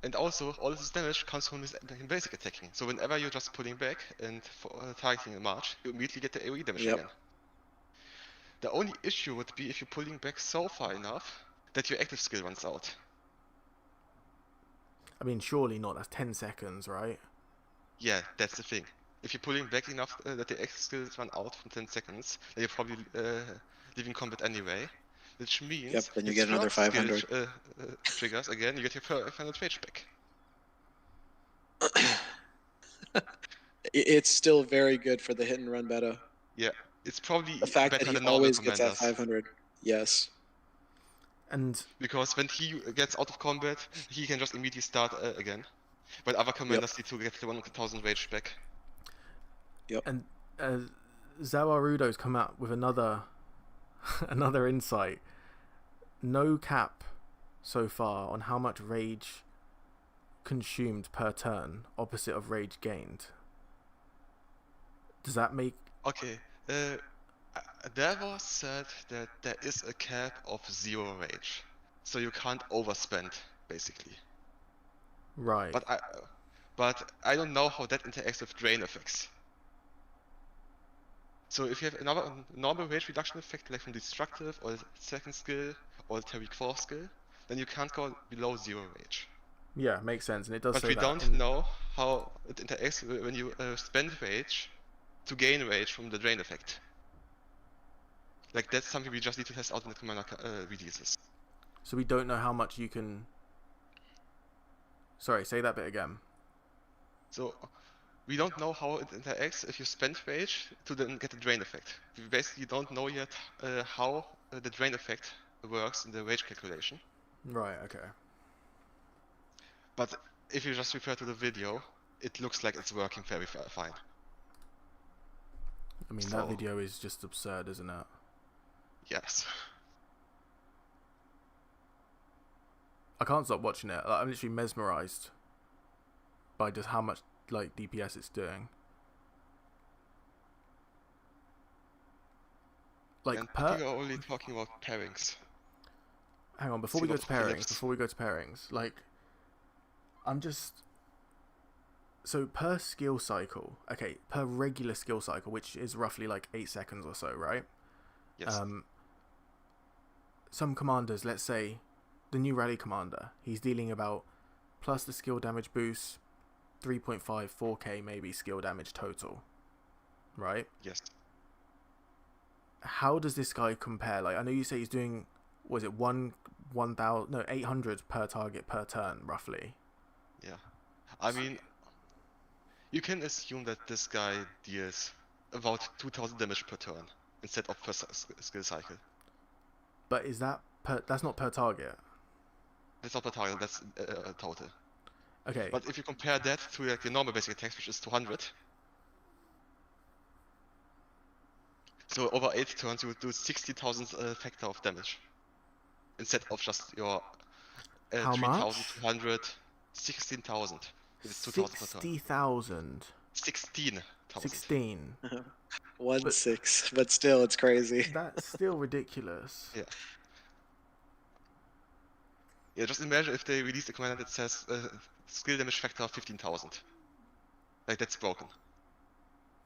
And also, all of his damage comes from his basic attacking. So whenever you're just pulling back and targeting a march, you immediately get the AoE damage Yep. again. The only issue would be if you're pulling back so far enough that your active skill runs out. I mean, surely not. That's 10 seconds, right? Yeah, that's the thing. If you're pulling back enough that the active skills run out from 10 seconds, then you're probably leaving combat anyway. Which means Yep, then you its get another first 500. skill triggers again, you get your 500 rage back. It's still very good for the hit and run meta. Yeah, it's probably The fact better that he than normal always gets that commanders. 500. Yes. And Because when he gets out of combat, he can just immediately start again. But other commanders need to get the 1,000 rage back. Yep. and Zawarudo's come out with another another insight. No cap so far on how much rage consumed per turn, opposite of rage gained. Does that make Okay, there was said that there is a cap of 0 rage. So you can't overspend, basically. right? But I don't know how that interacts with drain effects. So if you have another normal rage reduction effect, like from destructive or second skill or Terry Core skill, then you can't go below 0 rage. Yeah, makes sense, and it does But say we that. don't know how it interacts when you spend rage to gain rage from the drain effect. Like that's something we just need to test out in the commander releases. So we don't know how much you can. Sorry, say that bit again. So we don't know how it interacts if you spend rage to then get the drain effect. We basically don't know yet how the drain effect works in the rage calculation. Right. Okay. But if you just refer to the video, it looks like it's working very fine. I mean, So- that video is just absurd, isn't it? Yes. I can't stop watching it. Like, I'm literally mesmerized by just how much like DPS it's doing. Like And per. you're only talking about pairings. Hang on, before See we go lot to of pairings, flips. before we go to pairings, like, I'm just. So per skill cycle, okay, per regular skill cycle, which is roughly like 8 seconds or so, right? Yes. Some commanders, let's say the new rally commander, he's dealing about plus the skill damage boost, 3.5, 4k maybe skill damage total, right? Yes. How does this guy compare? Like, I know you say he's doing, was it 800 per target per turn, roughly. Yeah. I mean, you can assume that this guy deals about 2000 damage per turn instead of per skill cycle. But is that that's not per target? That's not per target, that's total. Okay. But if you compare that to like the normal basic attacks, which is 200, so over 8 turns you would do 60,000 factor of damage instead of just your How much? 3,200, 16,000. If it's 2,000 per turn. 60,000. 16,000. 16. 1-6, but still, it's crazy. That's still ridiculous. Yeah. Yeah, just imagine if they released a command that says skill damage factor of 15,000. Like, that's broken.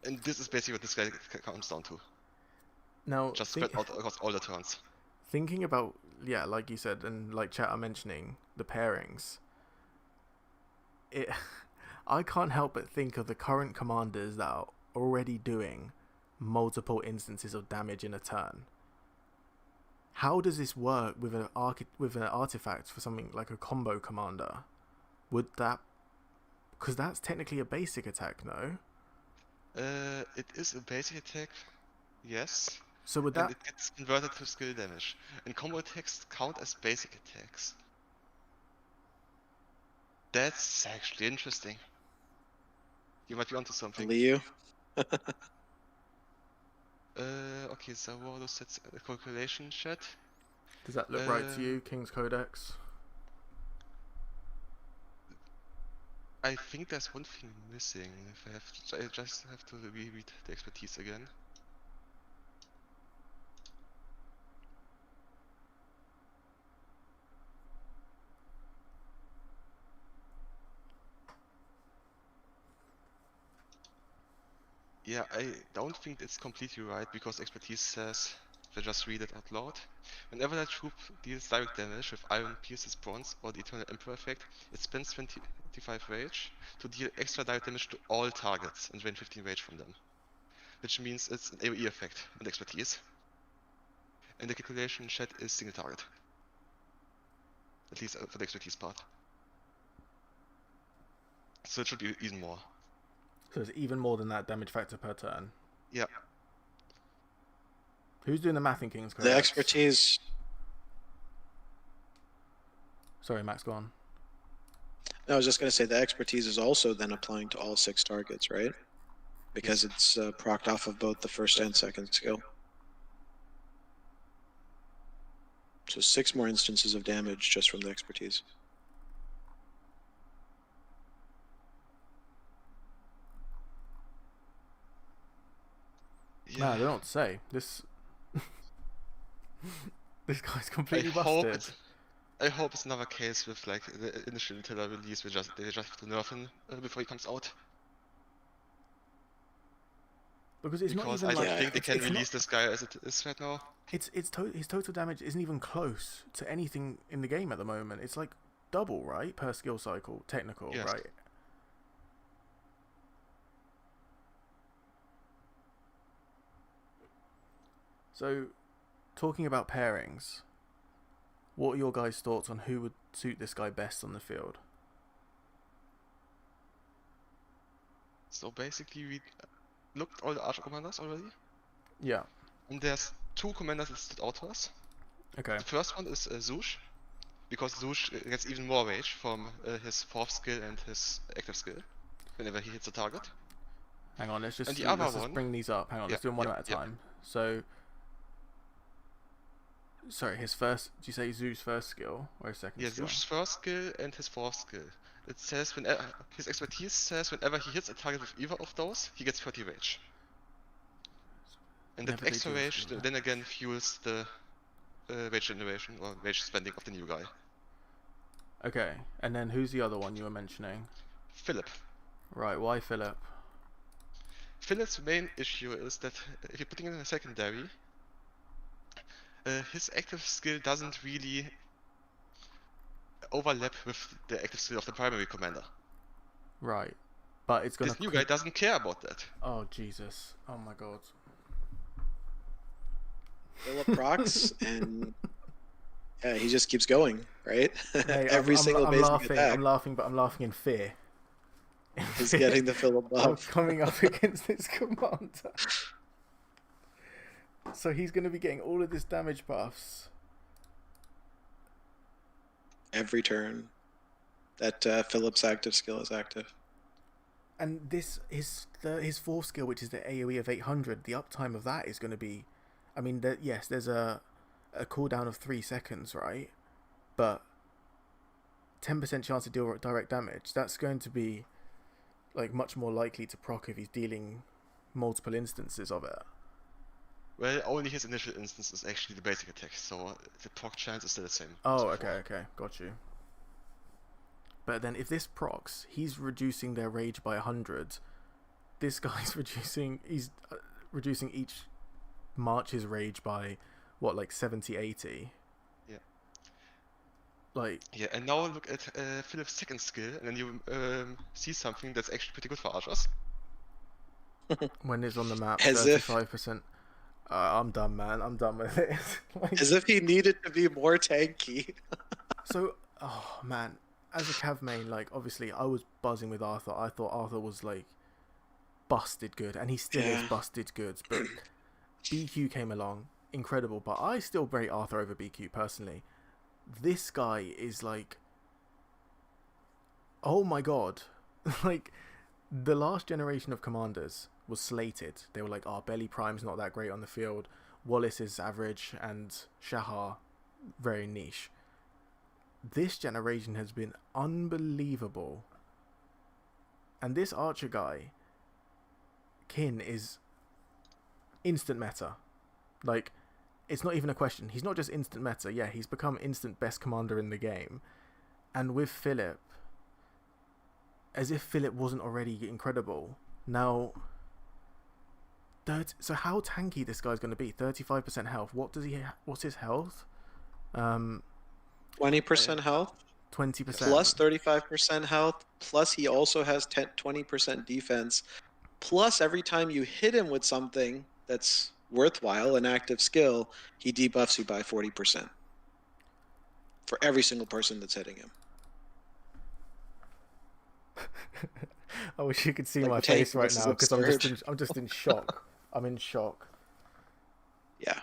And this is basically what this guy comes down to. Now, Just spread out across all the turns. thinking about, yeah, like you said, and like chat are mentioning, the pairings. I can't help but think of the current commanders that are already doing multiple instances of damage in a turn. How does this work with an artifact for something like a combo commander? Would that... Because that's technically a basic attack, no? It is a basic attack, yes. So would And that... it gets converted to skill damage. And combo attacks count as basic attacks. That's actually interesting. You might be onto something. Liu? Okay, so what sets a calculation chat. Does that look right to you, King's Codex? I think there's one thing missing. If I just have to reread the expertise again. Yeah, I don't think it's completely right because expertise says, if I just read it out loud, whenever that troop deals direct damage with Iron Pierces Bronze or the Eternal Emperor effect, it spends 25 rage to deal extra direct damage to all targets and drain 15 rage from them. Which means it's an AoE effect and expertise. And the calculation chat is single target. At least for the expertise part. So it should be even more. So it's even more than that damage factor per turn. Yeah. Who's doing the math in King's Codex? The expertise. Sorry, Max, go on. No, I was just going to say the expertise is also then applying to all 6 targets, right? Because it's procced off of both the first and second skill. So 6 more instances of damage just from the expertise. Yeah. No, I don't know what to say. This this guy's I completely hope busted. I hope it's another case with like the initial Tiller release. They just have to nerf him before he comes out. Because it's not Because even I don't like think they can it's release this guy as it is right now. his total damage isn't even close to anything in the game at the moment. It's like double, right, per skill cycle, technical, Yes. right? So, talking about pairings, what are your guys' thoughts on who would suit this guy best on the field? So basically, we looked all the Archer commanders already, Yeah. and there's 2 commanders that stood out to us. Okay. The first one is Zoosh, because Zoosh gets even more rage from his 4th skill and his active skill whenever he hits a target. Hang on, let's And just the other let's just one- bring these up. Hang on, let's do them one at a time. So, sorry, his first. Did you say Zoo's first skill or his second Yeah, skill? Zoosh's 1st skill and his 4th skill. It says his expertise says whenever he hits a target with either of those, he gets 30 rage. And that Whenever they extra do a rage skill, then again fuels the rage generation or rage spending of the new guy. Okay, and then who's the other one you were mentioning? Philip. Right, why Philip? Philip's main issue is that if you're putting him in a secondary, his active skill doesn't really overlap with the active skill of the primary commander. Right, but it's gonna. This new guy doesn't care about that. Oh Jesus! Oh my God! Philip procs, and yeah, he just keeps going, right? Mate, Every single I'm basic laughing. attack. I'm laughing, but I'm laughing in fear. He's getting the Philip of buff. coming up against this commander. So he's going to be getting all of this damage buffs. Every turn that Philip's active skill is active. And this his 4th skill, which is the AoE of 800, the uptime of that is going to be, I mean, yes, there's a cooldown of 3 seconds, right? But 10% chance to deal direct damage. That's going to be like much more likely to proc if he's dealing multiple instances of it. Well, only his initial instance is actually the basic attack, so the proc chance is still the same. Oh, okay, got you. But then if this procs, he's reducing their rage by 100. This guy's reducing each march's rage by what, like 70, 80? Yeah. Like, yeah, and now look at Philip's 2nd skill, and then you see something that's actually pretty good for archers. when it's on the map, As if- 35%. I'm done, man. I'm done with it. Like, As if he needed to be more tanky. so, oh man, as a Cav main, like, obviously I was buzzing with Arthur. I thought Arthur was like busted good, and he still is busted good. But BQ came along, incredible. But I still rate Arthur over BQ personally. This guy is like, oh my God, like the last generation of commanders was slated. They were like, oh, Belly Prime's not that great on the field, Wallace is average, and Shahar very niche. This generation has been unbelievable, and this archer guy, Qin, is instant meta. Like, it's not even a question. He's not just instant meta. Yeah, he's become instant best commander in the game. And with Philip, as if Philip wasn't already incredible. Now, so how tanky this guy's going to be? 35% health. What does he? What's his health? 20% health. 20%. Plus 35% health. Plus he also has 20% defense. Plus every time you hit him with something that's worthwhile, an active skill, he debuffs you by 40%. For every single person that's hitting him. I wish you could see Like, my tank face right versus now because absurd. I'm just in shock. I'm in shock. Yeah.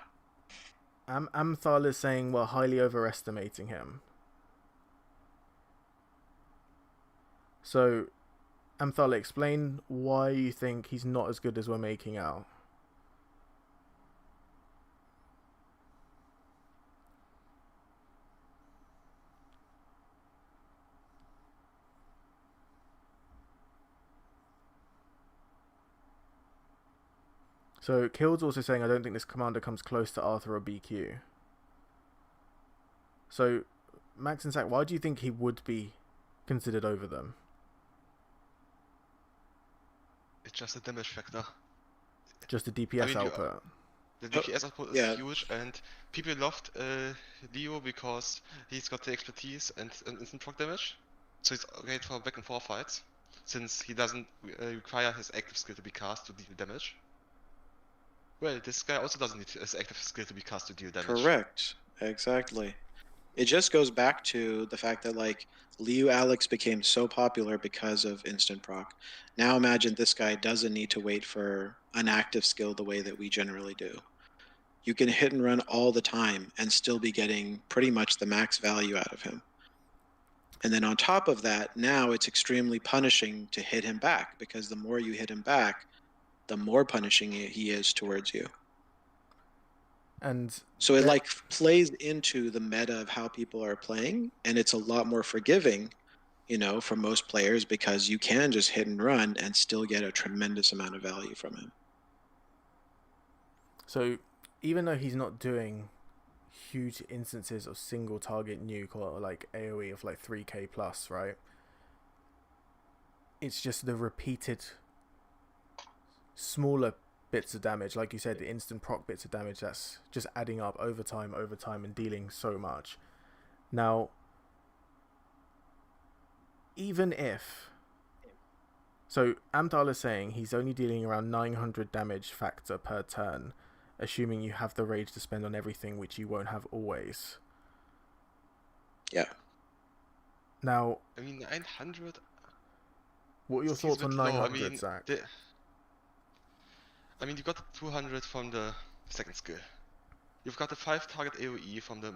Amthal is saying we're highly overestimating him. So, Amthal, explain why you think he's not as good as we're making out. So, Kill's also saying, I don't think this commander comes close to Arthur or BQ. So, Max and Zach, why do you think he would be considered over them? It's just a damage factor. Just the DPS I mean, output. The DPS output is yeah. huge, and people loved Leo because he's got the expertise and instant proc damage. So it's great for back and forth fights, since he doesn't require his active skill to be cast to deal damage. Well, this guy also doesn't need his active skill to be cast to deal damage. Correct. Exactly. It just goes back to the fact that, like, Liu Alex became so popular because of instant proc. Now imagine this guy doesn't need to wait for an active skill the way that we generally do. you can hit and run all the time and still be getting pretty much the max value out of him. And then on top of that, now it's extremely punishing to hit him back, because the more you hit him back, the more punishing he is towards you. And so it like plays into the meta of how people are playing, and it's a lot more forgiving, you know, for most players, because you can just hit and run and still get a tremendous amount of value from him. So even though he's not doing huge instances of single target nuke or like AoE of like 3k plus, right? It's just the repeated smaller bits of damage, like you said, the instant proc bits of damage that's just adding up over time, and dealing so much. Now, even if... So, Amdal is saying he's only dealing around 900 damage factor per turn, assuming you have the rage to spend on everything, which you won't have always. Yeah. Now... I mean, 900... What are your thoughts on 900, Zach? I mean, you got the 200 from the second skill. You've got the 5 target AoE from the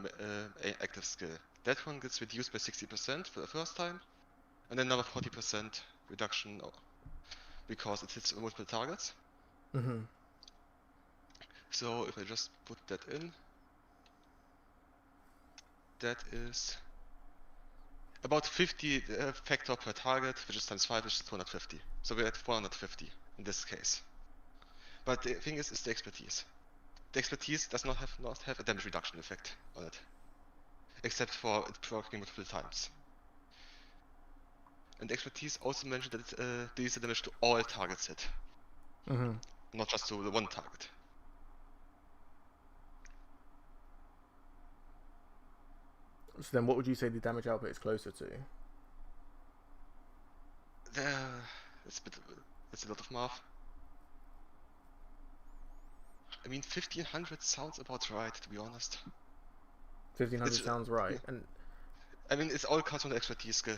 active skill. That one gets reduced by 60% for the first time, and then another 40% reduction because it hits multiple targets. Mm-hmm. So if I just put that in, that is about 50 factor per target, which is times 5, which is 250. So we're at 450 in this case. But the thing is the expertise. The expertise does not have a damage reduction effect on it, except for it proccing multiple times. And the expertise also mentioned that it deals the damage to all targets hit, not just to the one target. So then what would you say the damage output is closer to? It's a lot of math. I mean, 1500 sounds about right, to be honest. 1500 sounds right. And I mean, it's all comes from the expertise skill.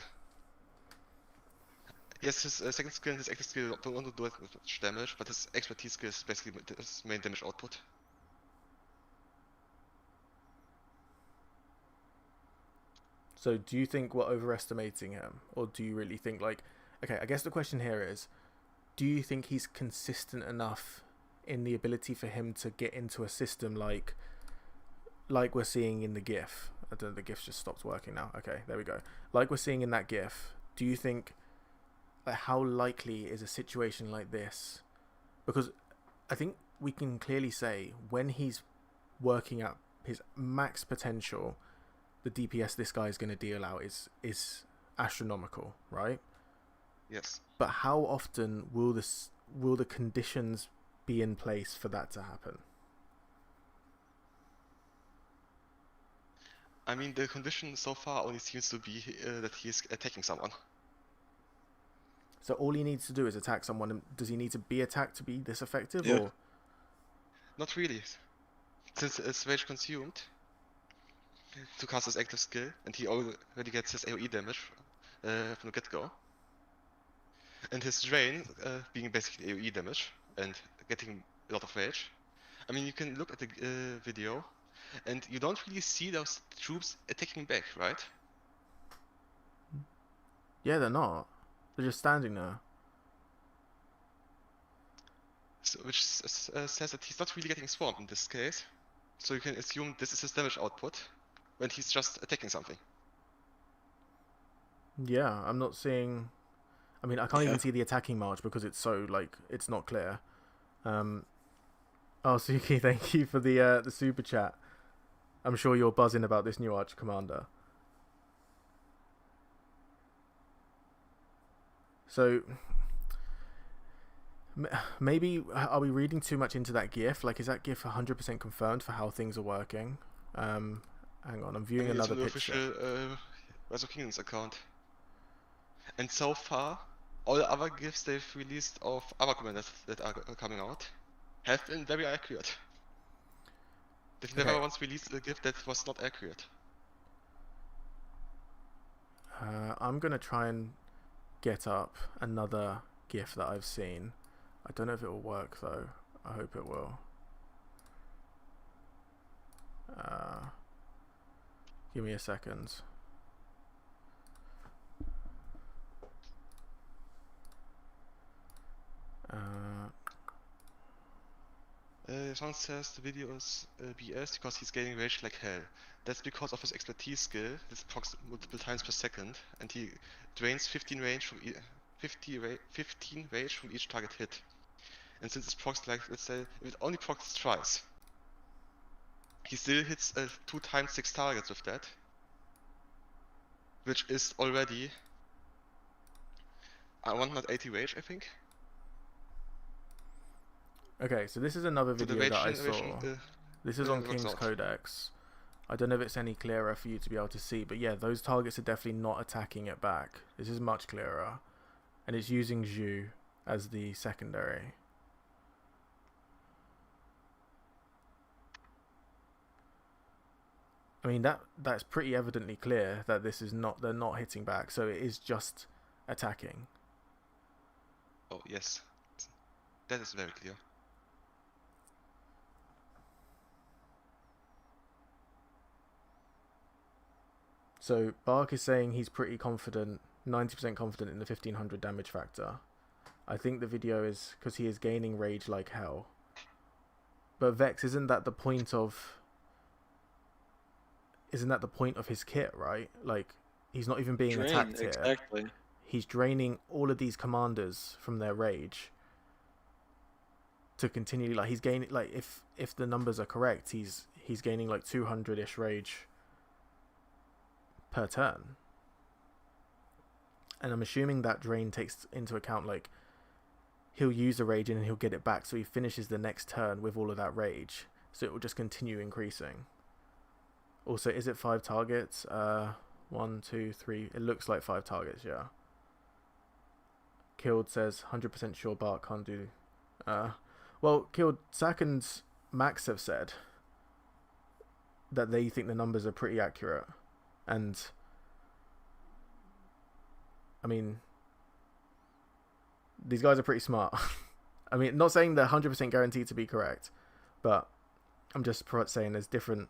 Yes, his second skill and his active skill don't do as much damage, but his expertise skill is basically his main damage output. So do you think we're overestimating him? Or do you really think, like... Okay, I guess the question here is, do you think he's consistent enough in the ability for him to get into a system like we're seeing in the GIF? I don't know, the GIF just stopped working now. Okay, there we go. Like we're seeing in that GIF, do you think... Like, how likely is a situation like this? Because I think we can clearly say when he's working at his max potential, the DPS this guy is going to deal out is astronomical, right? Yes. But how often will the conditions be in place for that to happen? I mean, the condition so far only seems to be that he's attacking someone. So all he needs to do is attack someone. Does he need to be attacked to be this effective? Yeah. Or Not really. Since it's rage consumed to cast his active skill, and he already gets his AoE damage from the get-go. And his drain being basically AoE damage and getting a lot of rage. I mean, you can look at the video, and you don't really see those troops attacking back, right? yeah, they're not. They're just standing there. So, which says that he's not really getting swarmed in this case. So you can assume this is his damage output when he's just attacking something. Yeah, I'm not seeing... I mean, I can't even see the attacking march because it's so, like, it's not clear. Oh, Suki, thank you for the super chat. I'm sure you're buzzing about this new Arch Commander. So, maybe, are we reading too much into that GIF? Like, is that GIF 100% confirmed for how things are working? Hang on, I'm viewing another picture. It's an official Rise of Kingdoms account. And so far, all the other GIFs they've released of other commanders that are coming out have been very accurate. They've never once released a GIF that was not accurate. I'm going to try and get up another GIF that I've seen. I don't know if it will work though. I hope it will. Give me a second. Sean says the video is BS because he's gaining rage like hell. That's because of his expertise skill. This procs multiple times per second, and he drains 15 range from 15 rage from each target hit. And since it's procs, like, let's say, if it only procs twice, he still hits 2 times 6 targets with that, which is already 180 rage, I think. Okay, so this is another So the video rage that I generation, saw. This is on works King's out. Codex. I don't know if it's any clearer for you to be able to see, but yeah, those targets are definitely not attacking it back. This is much clearer. And it's using Zhu as the secondary. I mean, that's pretty evidently clear that this is not, they're not hitting back, so it is just attacking. Oh yes, that is very clear. So Bark is saying he's pretty confident, 90% confident in the 1500 damage factor. I think the video is because he is gaining rage like hell. But Vex, isn't that the point of his kit, right? Like, he's not even being attacked here. Exactly. He's draining all of these commanders from their rage to continue, like, he's gaining, like, if the numbers are correct, he's gaining like 200-ish rage per turn. And I'm assuming that drain takes into account, like, he'll use the rage and then he'll get it back, so he finishes the next turn with all of that rage, so it will just continue increasing. Also, is it 5 targets? 1, 2, 3. It looks like 5 targets, yeah. Killed says 100% sure Bart can't do. Well, Killed, Sack and Max have said that they think the numbers are pretty accurate, and I mean, these guys are pretty smart. I mean, not saying they're 100% guaranteed to be correct, but I'm just saying there's different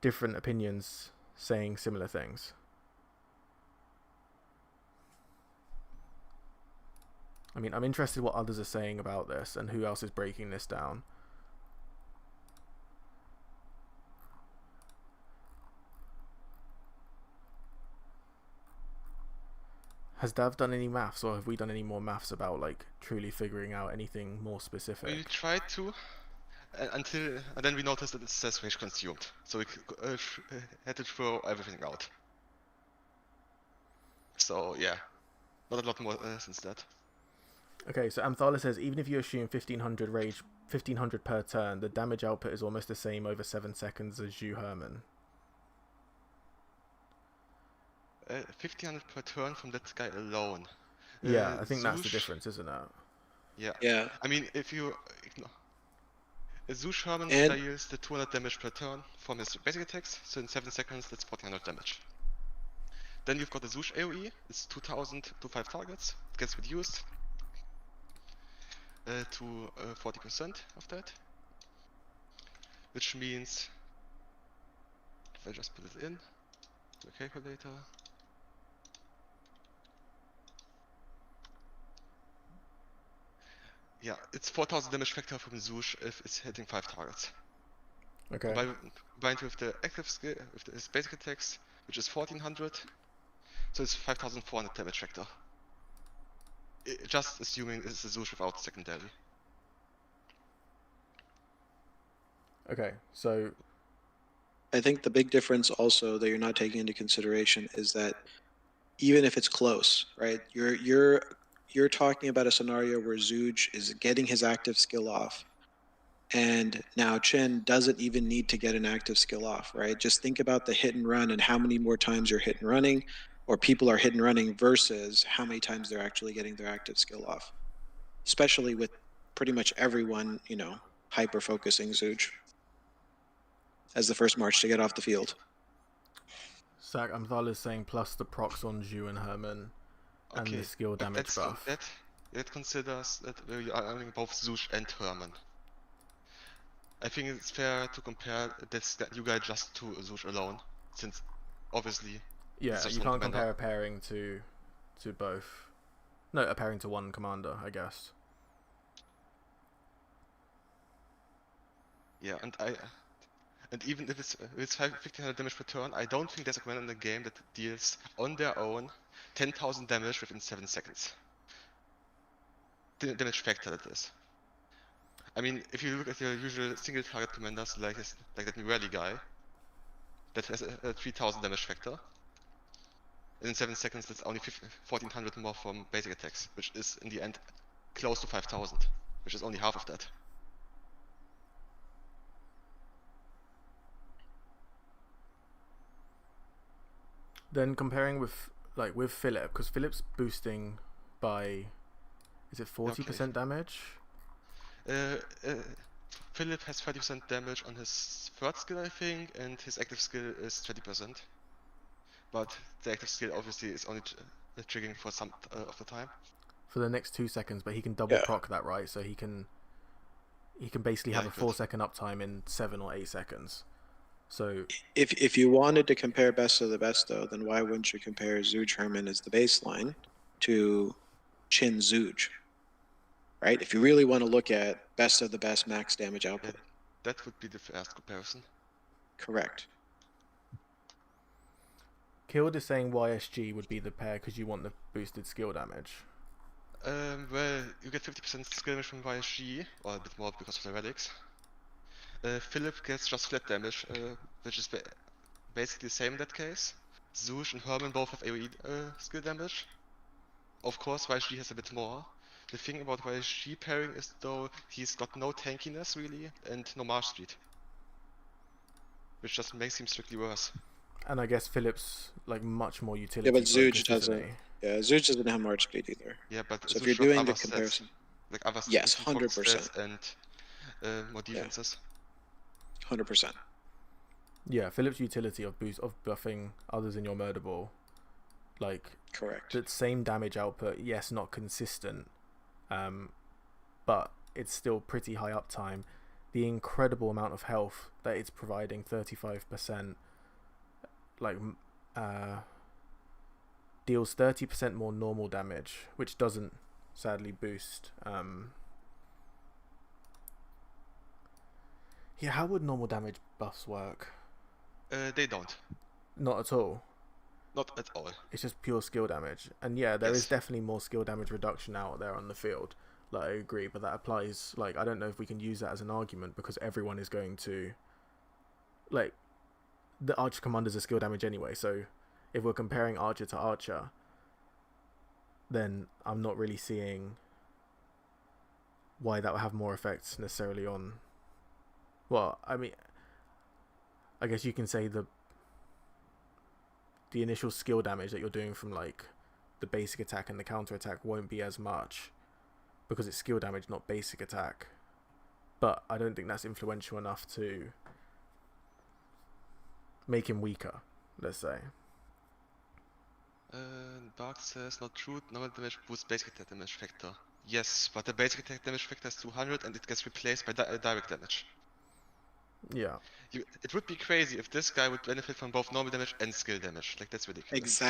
opinions saying similar things. I mean, I'm interested what others are saying about this and who else is breaking this down. Has Dav done any maths, or have we done any more maths about, like, truly figuring out anything more specific? We tried to, and then we noticed that it says rage consumed, so we had to throw everything out. So yeah, not a lot more since that. Okay, so Amthala says, even if you assume 1500 rage, 1500 per turn, the damage output is almost the same over 7 seconds as Zhu Herman. 1500 per turn from that guy alone. Yeah, I think that's the Zoosh- difference, isn't it? Yeah. Yeah. I mean, if you ignore. Zoosh Herman And- deals the 200 damage per turn from his basic attacks, so in 7 seconds that's 1400 damage. Then you've got the Zoosh AoE, it's 2000 to 5 targets, it gets reduced to 40% of that. Which means, if I just put it in the calculator, yeah, it's 4000 damage factor from Zoosh if it's hitting 5 targets. Okay. Combined with the active skill, with his basic attacks, which is 1400, so it's 5400 damage factor. Just assuming it's a Zoosh without secondary. Okay, so I think the big difference also that you're not taking into consideration is that even if it's close, right? You're talking about a scenario where Zooj is getting his active skill off, and now Qin doesn't even need to get an active skill off, right? Just think about the hit and run and how many more times you're hit and running, or people are hit and running versus how many times they're actually getting their active skill off. Especially with pretty much everyone, hyper focusing Zooj as the first march to get off the field. Sak Amthal is saying plus the procs on Zhu and Herman and the skill damage buff. That considers that we are running both Zoosh and Herman. I think it's fair to compare this new guy just to Zuj alone, since obviously Yeah, he's just you one can't commander. compare a pairing to both. No, a pairing to one commander, I guess. Yeah, and even if it's 1500 damage per turn, I don't think there's a commander in the game that deals on their own 10,000 damage within 7 seconds. The damage factor that is. I mean, if you look at your usual single target commanders like that Mirelli guy, that has a 3000 damage factor, and in 7 seconds that's only 1400 more from basic attacks, which is in the end close to 5000, which is only half of that. Then comparing with Philip, because Philip's boosting by, is it 40% damage? Philip has 30% damage on his third skill, I think, and his active skill is 20%. But the active skill obviously is only triggering for some of the time. For the next 2 seconds, but he can double proc that, right? So he can basically have a 4-second uptime in 7 or 8 seconds. So if you wanted to compare best of the best, though, then why wouldn't you compare Zuj Herman as the baseline to Qin Zuj? Right? If you really want to look at best of the best max damage output. Yeah, that would be the first comparison. Correct. Killed is saying YSG would be the pair because you want the boosted skill damage. Well, you get 50% skill damage from YSG, or a bit more because of the relics. Philip gets just flat damage, which is basically the same in that case. Zuj and Herman both have AoE skill damage. Of course, YSG has a bit more. The thing about YSG pairing is, though, he's got no tankiness really, and no march speed. Which just makes him strictly worse. And I guess Philip's like much more utility. Yeah, but Zuj focused, doesn't. Yeah, Zuj doesn't have march speed either. Yeah, but so if you're doing the comparison, like other yes, 100%, and more defenses. 100%. Yeah, Philip's utility of buffing others in your murder ball, like correct. That same damage output, yes, not consistent, but it's still pretty high uptime. The incredible amount of health that it's providing, 35%, like deals 30% more normal damage, which doesn't sadly boost. Yeah, how would normal damage buffs work? They don't. Not at all. Not at all. It's just pure skill damage. And yeah, there is definitely more skill damage reduction out there on the field. Like, I agree, but that applies, like, I don't know if we can use that as an argument because everyone is going to, like, the Archer Commander's a skill damage anyway, so if we're comparing Archer to Archer, then I'm not really seeing why that would have more effects necessarily on, well, I mean, I guess you can say the initial skill damage that you're doing from, like, the basic attack and the counter attack won't be as much because it's skill damage, not basic attack. But I don't think that's influential enough to make him weaker, let's say. Dark says, not true, normal damage boosts basic attack damage factor. Yes, but the basic attack damage factor is 200 and it gets replaced by direct damage. Yeah. It would be crazy if this guy would benefit from both normal damage and skill damage. Like, that's ridiculous.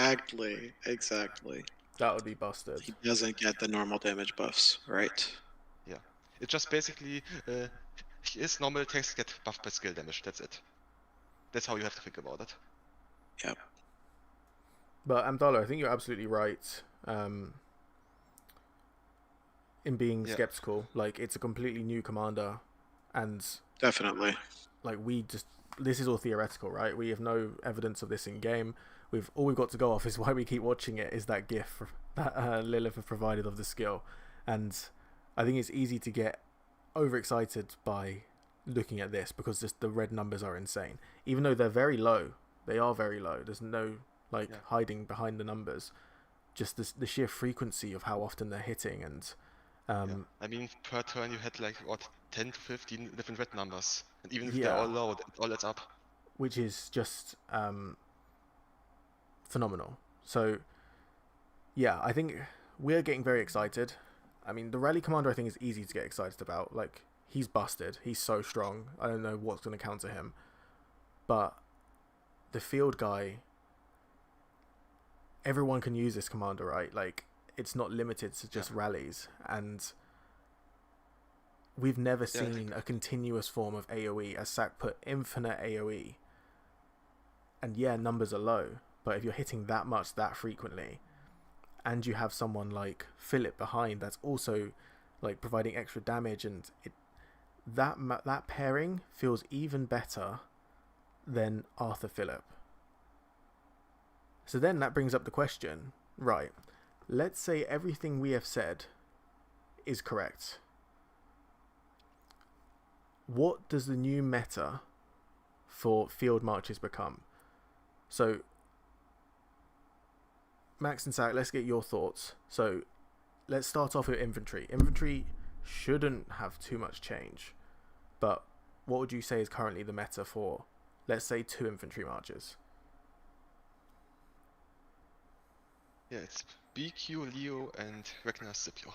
Exactly. That would be busted. He doesn't get the normal damage buffs, right? Yeah. It just basically, his normal attacks get buffed by skill damage, that's it. That's how you have to think about it. Yep. But Amdala, I think you're absolutely right in being skeptical. Like, it's a completely new commander, and definitely, like, this is all theoretical, right? We have no evidence of this in game. All we've got to go off is why we keep watching it is that GIF that Lilith have provided of the skill, and I think it's easy to get overexcited by looking at this because just the red numbers are insane. Even though they're very low, they are very low. There's no hiding behind the numbers. Just the sheer frequency of how often they're hitting, and I mean, per turn you had like what 10 to 15 different red numbers, and even if they're all low, it all adds up. Which is just phenomenal. So yeah, I think we're getting very excited. I mean, the Rally Commander I think is easy to get excited about. Like, he's busted. He's so strong. I don't know what's going to counter him. But the field guy, everyone can use this commander, right? Like, it's not limited to just rallies. And we've never seen a continuous form of AoE. As Sak put, infinite AoE. And yeah, numbers are low. But if you're hitting that much that frequently, and you have someone like Philip behind that's also like providing extra damage, and that pairing feels even better than Arthur Philip. So then that brings up the question, right, let's say everything we have said is correct. What does the new meta for field marches become? So Max and Sak, let's get your thoughts. So let's start off with infantry. Infantry shouldn't have too much change, but what would you say is currently the meta for, let's say, 2 infantry marches? Yeah, it's BQ, Leo, and Ragnar Scipio.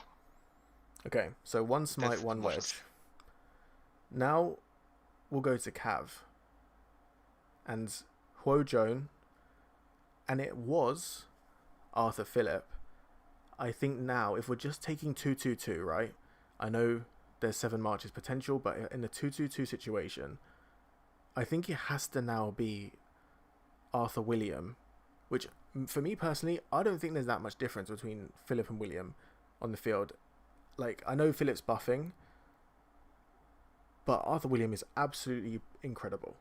Okay, so 1 smite, That's 1 the wedge. marches. Now we'll go to Cav and Huo Joan, and it was Arthur Philip. I think now, if we're just taking 2-2-2, right? I know there's 7 marches potential, but in a 2-2-2 situation, I think it has to now be Arthur William, which for me personally, I don't think there's that much difference between Philip and William on the field. Like, I know Philip's buffing, but Arthur William is absolutely incredible.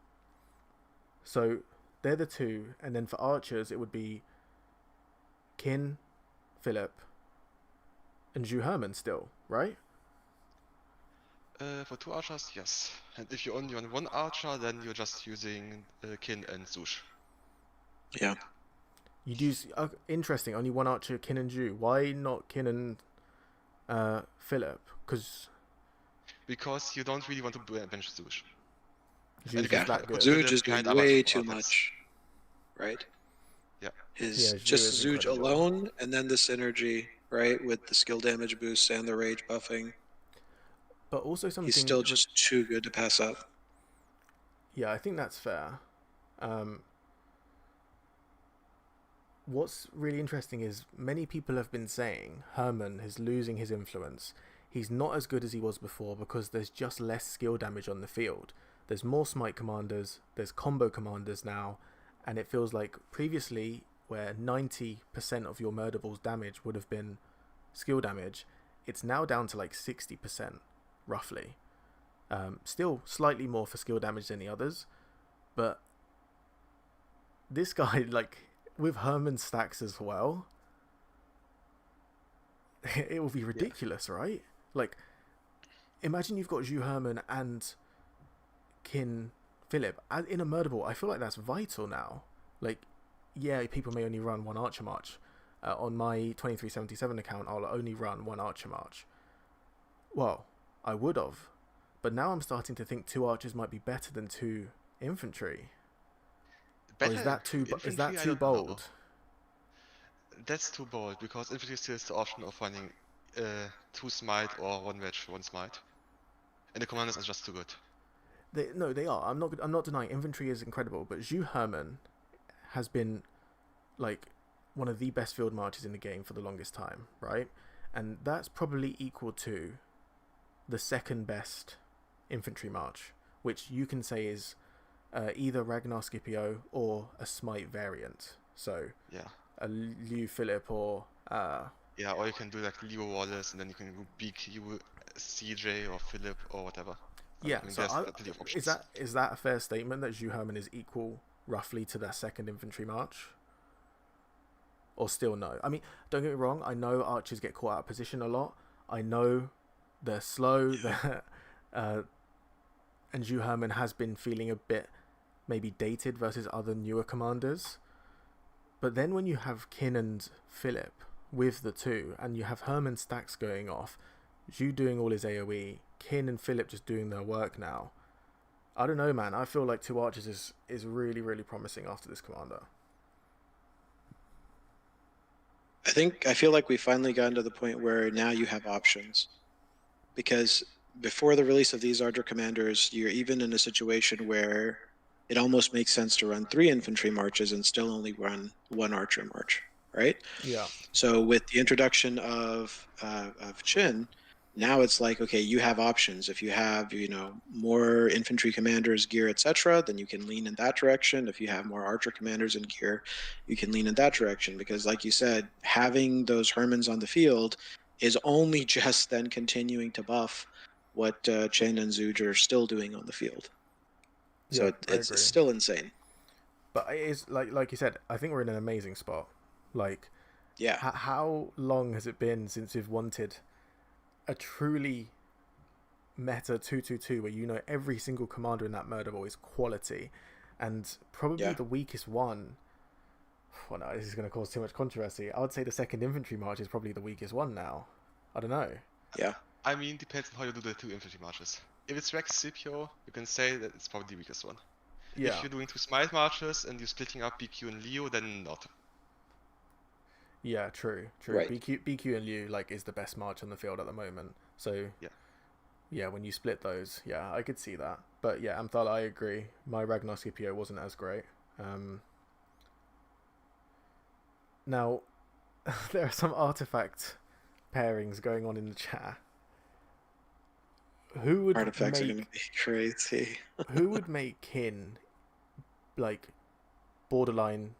So they're the 2, and then for archers it would be Qin, Philip, and Zhu Herman still, right? For 2 archers, yes. And if you only want 1 archer, then you're just using Qin and Zush. Yeah. You do interesting. Only 1 archer, Qin and Zhu. Why not Qin and Philip? Because you don't really want to bench Zush. Zhu's Yeah. is that good. Zuj Zuj is doing behind other way two too archers. much, right? Yeah. His Yeah, Zhu just is Zuj incredible. alone, and then the synergy, right, with the skill damage boost and the rage buffing. But also something. He's still just too good to pass up. Yeah, I think that's fair. What's really interesting is many people have been saying Herman is losing his influence. He's not as good as he was before because there's just less skill damage on the field. There's more smite commanders, there's combo commanders now, and it feels like previously where 90% of your murder ball's damage would have been skill damage, it's now down to like 60% roughly. Still slightly more for skill damage than the others, but this guy, like, with Herman stacks as well, it will be ridiculous, right? Like, imagine you've got Zhu Herman and Qin Philip in a murder ball. I feel like that's vital now. Like, yeah, people may only run 1 archer march. On my 2377 account, I'll only run 1 archer march. Well, I would have, but now I'm starting to think 2 archers might be better than 2 infantry. Or is that too bold? That's too bold, because infantry still has the option of running 2 smite or 1 wedge, 1 smite. And the commanders are just too good. They are. I'm not denying infantry is incredible, but Zhu Herman has been like one of the best field marches in the game for the longest time, right? And that's probably equal to the 2nd best infantry march, which you can say is either Ragnar Scipio or a smite variant. So yeah, a Liu Philip or yeah, or you can do like Leo Wallace, and then you can do BQ, CJ, or Philip, or whatever. Yeah, I mean, so there's plenty of options. is that a fair statement that Zhu Herman is equal roughly to their 2nd infantry march? Or still no? I mean, don't get me wrong, I know archers get caught out of position a lot. I know they're slow, and Zhu Herman has been feeling a bit maybe dated versus other newer commanders. But then when you have Qin and Philip with the 2, and you have Herman stacks going off, Zhu doing all his AoE, Qin and Philip just doing their work now, I don't know, man. I feel like 2 archers is really, really promising after this commander. I feel like we finally gotten to the point where now you have options. Because before the release of these Archer commanders, you're even in a situation where it almost makes sense to run 3 infantry marches and still only run 1 Archer march, right? Yeah. So with the introduction of Qin, now it's like, okay, you have options. If you have, more infantry commanders, gear, etc., then you can lean in that direction. If you have more archer commanders and gear, you can lean in that direction. Because like you said, having those Hermans on the field is only just then continuing to buff what Chen and Zuge are still doing on the field. So Yeah, I it's agree. still insane. But it is like you said, I think we're in an amazing spot. Like, Yeah. how long has it been since we've wanted a truly meta 222 where you know every single commander in that murder ball is quality, and probably Yeah. the weakest one. Well, no, this is going to cause too much controversy. I would say the second infantry march is probably the weakest one now. I don't know. Yeah. I mean, depends on how you do the 2 infantry marches. If it's Rex Scipio, you can say that it's probably the weakest one. Yeah. If you're doing 2 smite marches and you're splitting up BQ and Leo, then not. Yeah, true. Right. BQ and Liu is the best march on the field at the moment. So yeah, when you split those, yeah, I could see that. But yeah, Amthal, I agree. My Ragnar Scipio wasn't as great. Now, there are some artifact pairings going on in the chat. Who would Artifacts are going to be crazy. who would make Qin borderline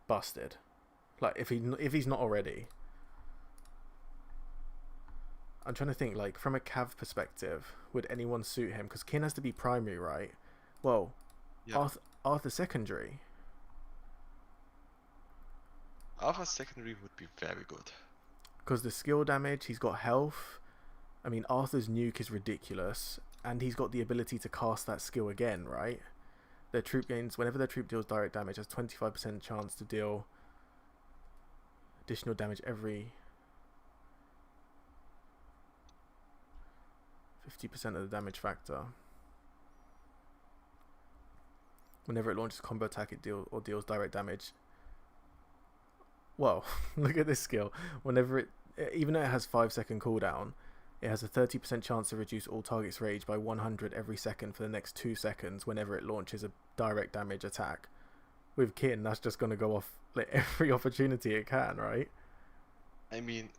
busted? If he's not already. I'm trying to think, from a Cav perspective, would anyone suit him? Because Qin has to be primary, right? Well, Yeah. Arthur secondary. Arthur secondary would be very good. Because the skill damage, he's got health. I mean, Arthur's nuke is ridiculous, and he's got the ability to cast that skill again, right? Their troop gains, whenever their troop deals direct damage, has 25% chance to deal additional damage every 50% of the damage factor. Whenever it launches combo attack, it deals direct damage. Well, look at this skill. Whenever even though it has 5-second cooldown, it has a 30% chance to reduce all targets' rage by 100 every second for the next 2 seconds whenever it launches a direct damage attack. With Qin, that's just going to go off every opportunity it can, right? I mean,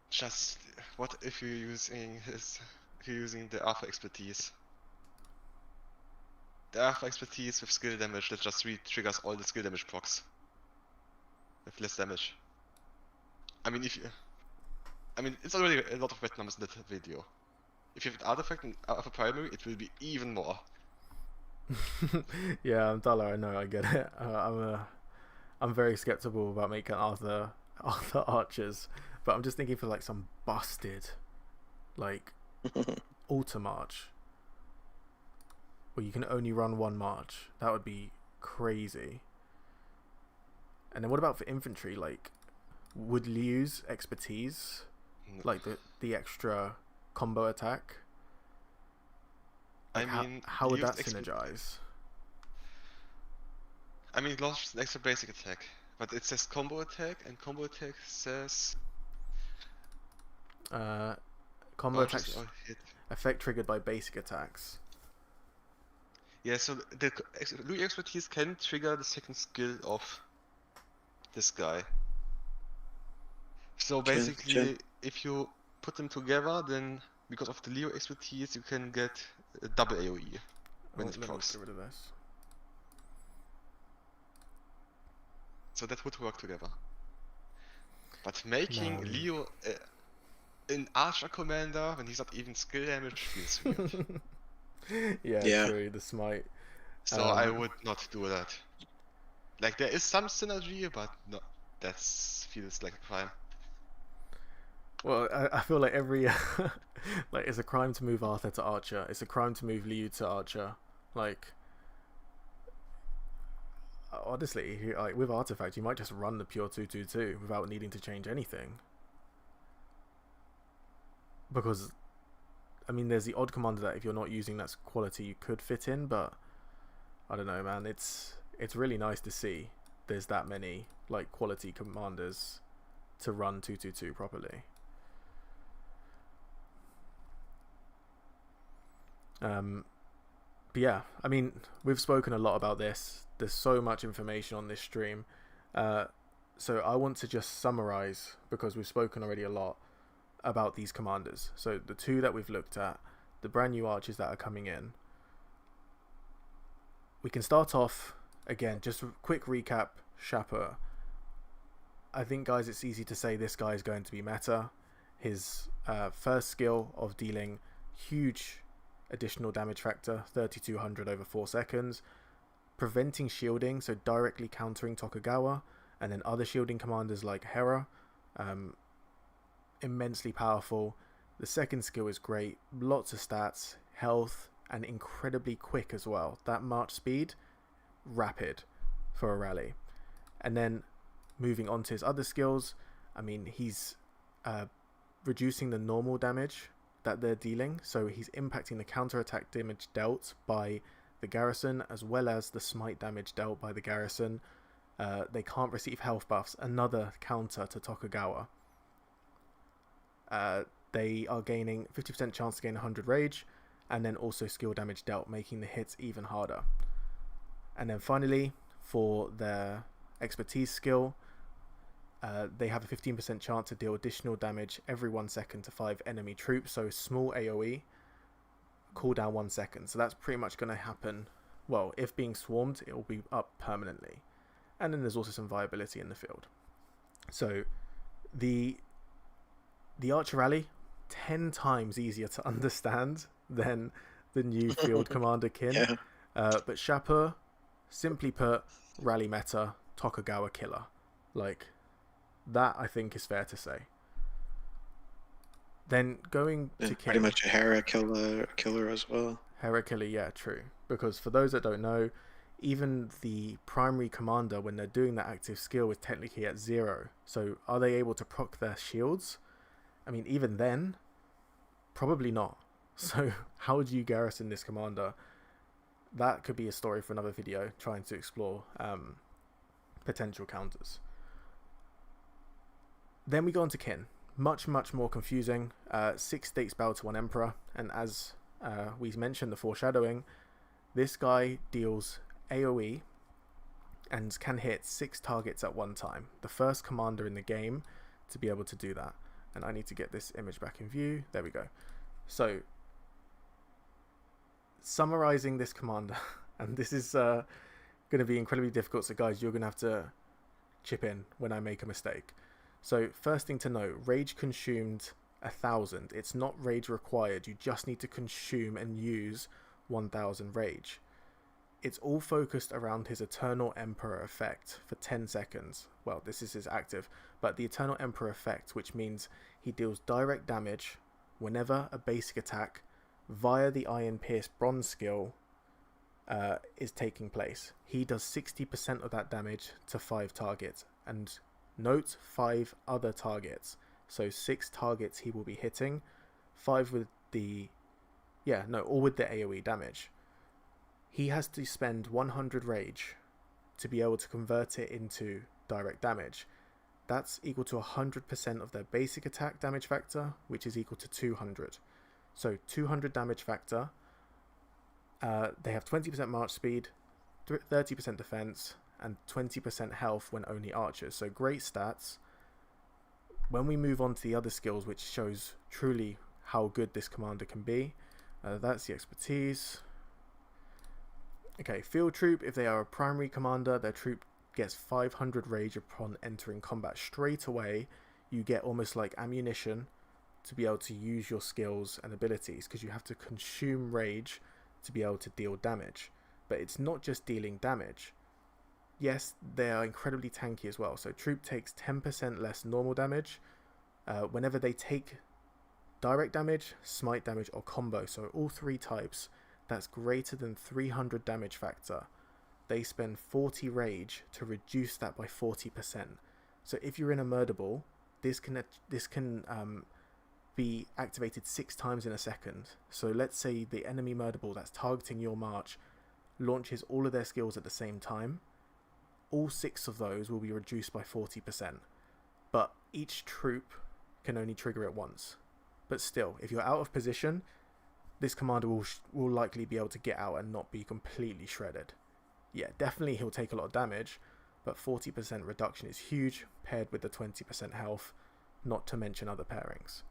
just what if you're using the Arthur expertise? The Arthur expertise with skill damage that just re-triggers all the skill damage procs with less damage. I mean, it's already a lot of red numbers in that video. If you have an artifact in Arthur primary, it will be even more. Yeah, I'm Dollar. I know, I get it. I'm very skeptical about making Arthur archers, but I'm just thinking for some busted, altar march, where you can only run 1 march. That would be crazy. And then what about for infantry? Would Liu's expertise, No. the extra combo attack? How would Liu's that synergize? I mean, it launches an extra basic attack, but it says combo attack, and combo attack says Combo launches attacks or hit. effect triggered by basic attacks. Yeah, so the Louis expertise can trigger the second skill of this guy. So basically, if you put them together, then because of the Leo expertise, you can get a double AoE when it Let me procs. get rid of this. So that would work together. But making Leo an archer commander when he's not even skill damage feels weird. Yeah, true. The smite. So I would not do that. There is some synergy, but no, that feels like a crime. Well, I feel like every it's a crime to move Arthur to archer. It's a crime to move Liu to archer. Honestly, with artifact, you might just run the pure 222 without needing to change anything. Because, I mean, there's the odd commander that if you're not using that quality, you could fit in, but I don't know, man. It's really nice to see there's that many quality commanders to run 222 properly. But yeah, I mean, we've spoken a lot about this. There's so much information on this stream. So I want to just summarize, because we've spoken already a lot about these commanders. So the two that we've looked at, the brand new archers that are coming in. We can start off, again, just a quick recap, Shapur. I think, guys, it's easy to say this guy is going to be meta. His first skill of dealing huge additional damage factor, 3200 over 4 seconds, preventing shielding, so directly countering Tokugawa, and then other shielding commanders like Hera, immensely powerful. The second skill is great, lots of stats, health, and incredibly quick as well. That march speed, rapid for a rally. And then moving on to his other skills, I mean, he's reducing the normal damage that they're dealing, so he's impacting the counter-attack damage dealt by the garrison as well as the smite damage dealt by the garrison. They can't receive health buffs, another counter to Tokugawa. They are gaining 50% chance to gain 100 rage, and then also skill damage dealt, making the hits even harder. And then finally, for their expertise skill, they have a 15% chance to deal additional damage every 1 second to 5 enemy troops, so small AoE, cooldown 1 second. So that's pretty much going to happen. Well, if being swarmed, it will be up permanently. And then there's also some viability in the field. So the Archer Rally, 10 times easier to understand than the new Field Commander Qin. Yeah. But Shapur, simply put, rally meta, Tokugawa killer. Like, that I think is fair to say. Then going to Qin. Pretty much a Hera killer as well. Hera killer, yeah, true. Because for those that don't know, even the primary commander, when they're doing that active skill, is technically at 0. So are they able to proc their shields? I mean, even then, probably not. So how do you garrison this commander? That could be a story for another video, trying to explore potential counters. Then we go on to Qin. Much more confusing. 6 states battle to 1 emperor, and as we mentioned, the foreshadowing, this guy deals AoE and can hit 6 targets at one time. The first commander in the game to be able to do that. And I need to get this image back in view. There we go. So, summarizing this commander, and this is going to be incredibly difficult, so guys, you're going to have to chip in when I make a mistake. So, first thing to know, rage consumed 1000. It's not rage required, you just need to consume and use 1000 rage. It's all focused around his Eternal Emperor effect for 10 seconds. Well, this is his active, but the Eternal Emperor effect, which means he deals direct damage whenever a basic attack via the Iron Pierce Bronze skill is taking place. He does 60% of that damage to 5 targets, and note 5 other targets. So 6 targets he will be hitting, 5 with the... yeah, no, all with the AoE damage. He has to spend 100 rage to be able to convert it into direct damage. That's equal to 100% of their basic attack damage factor, which is equal to 200. So 200 damage factor. They have 20% march speed, 30% defense, and 20% health when only archers. So great stats. When we move on to the other skills, which shows truly how good this commander can be, that's the expertise. Okay, field troop, if they are a primary commander, their troop gets 500 rage upon entering combat straight away. You get almost like ammunition to be able to use your skills and abilities, because you have to consume rage to be able to deal damage. But it's not just dealing damage. Yes, they are incredibly tanky as well. So troop takes 10% less normal damage whenever they take direct damage, smite damage, or combo. So all 3 types, that's greater than 300 damage factor. They spend 40 rage to reduce that by 40%. So if you're in a murder ball, this can be activated 6 times in a second. So let's say the enemy murder ball that's targeting your march launches all of their skills at the same time. All 6 of those will be reduced by 40%. But each troop can only trigger it once. But still, if you're out of position, this commander will likely be able to get out and not be completely shredded. Yeah, definitely he'll take a lot of damage, but 40% reduction is huge paired with the 20% health, not to mention other pairings.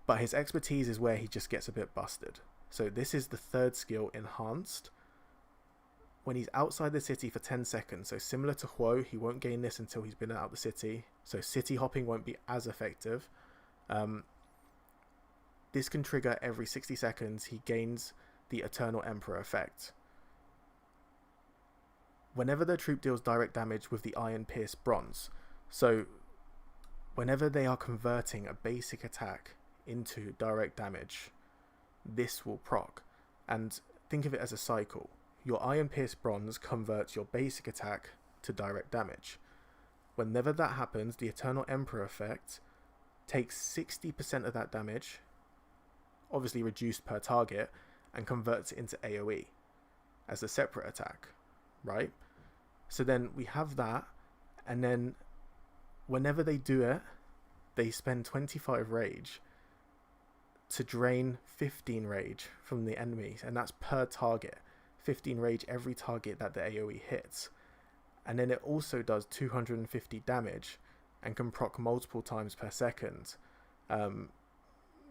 But his expertise is where he just gets a bit busted. So this is the third skill, Enhanced. When he's outside the city for 10 seconds, so similar to Huo, he won't gain this until he's been out of the city, so city hopping won't be as effective. This can trigger every 60 seconds. He gains the Eternal Emperor effect. Whenever the troop deals direct damage with the Iron Pierce Bronze, so whenever they are converting a basic attack into direct damage, this will proc. And think of it as a cycle. Your Iron Pierce Bronze converts your basic attack to direct damage. Whenever that happens, the Eternal Emperor effect takes 60% of that damage, obviously reduced per target, and converts it into AoE as a separate attack, right? So then we have that, and then whenever they do it, they spend 25 rage to drain 15 rage from the enemies, and that's per target. 15 rage every target that the AoE hits. And then it also does 250 damage and can proc multiple times per second,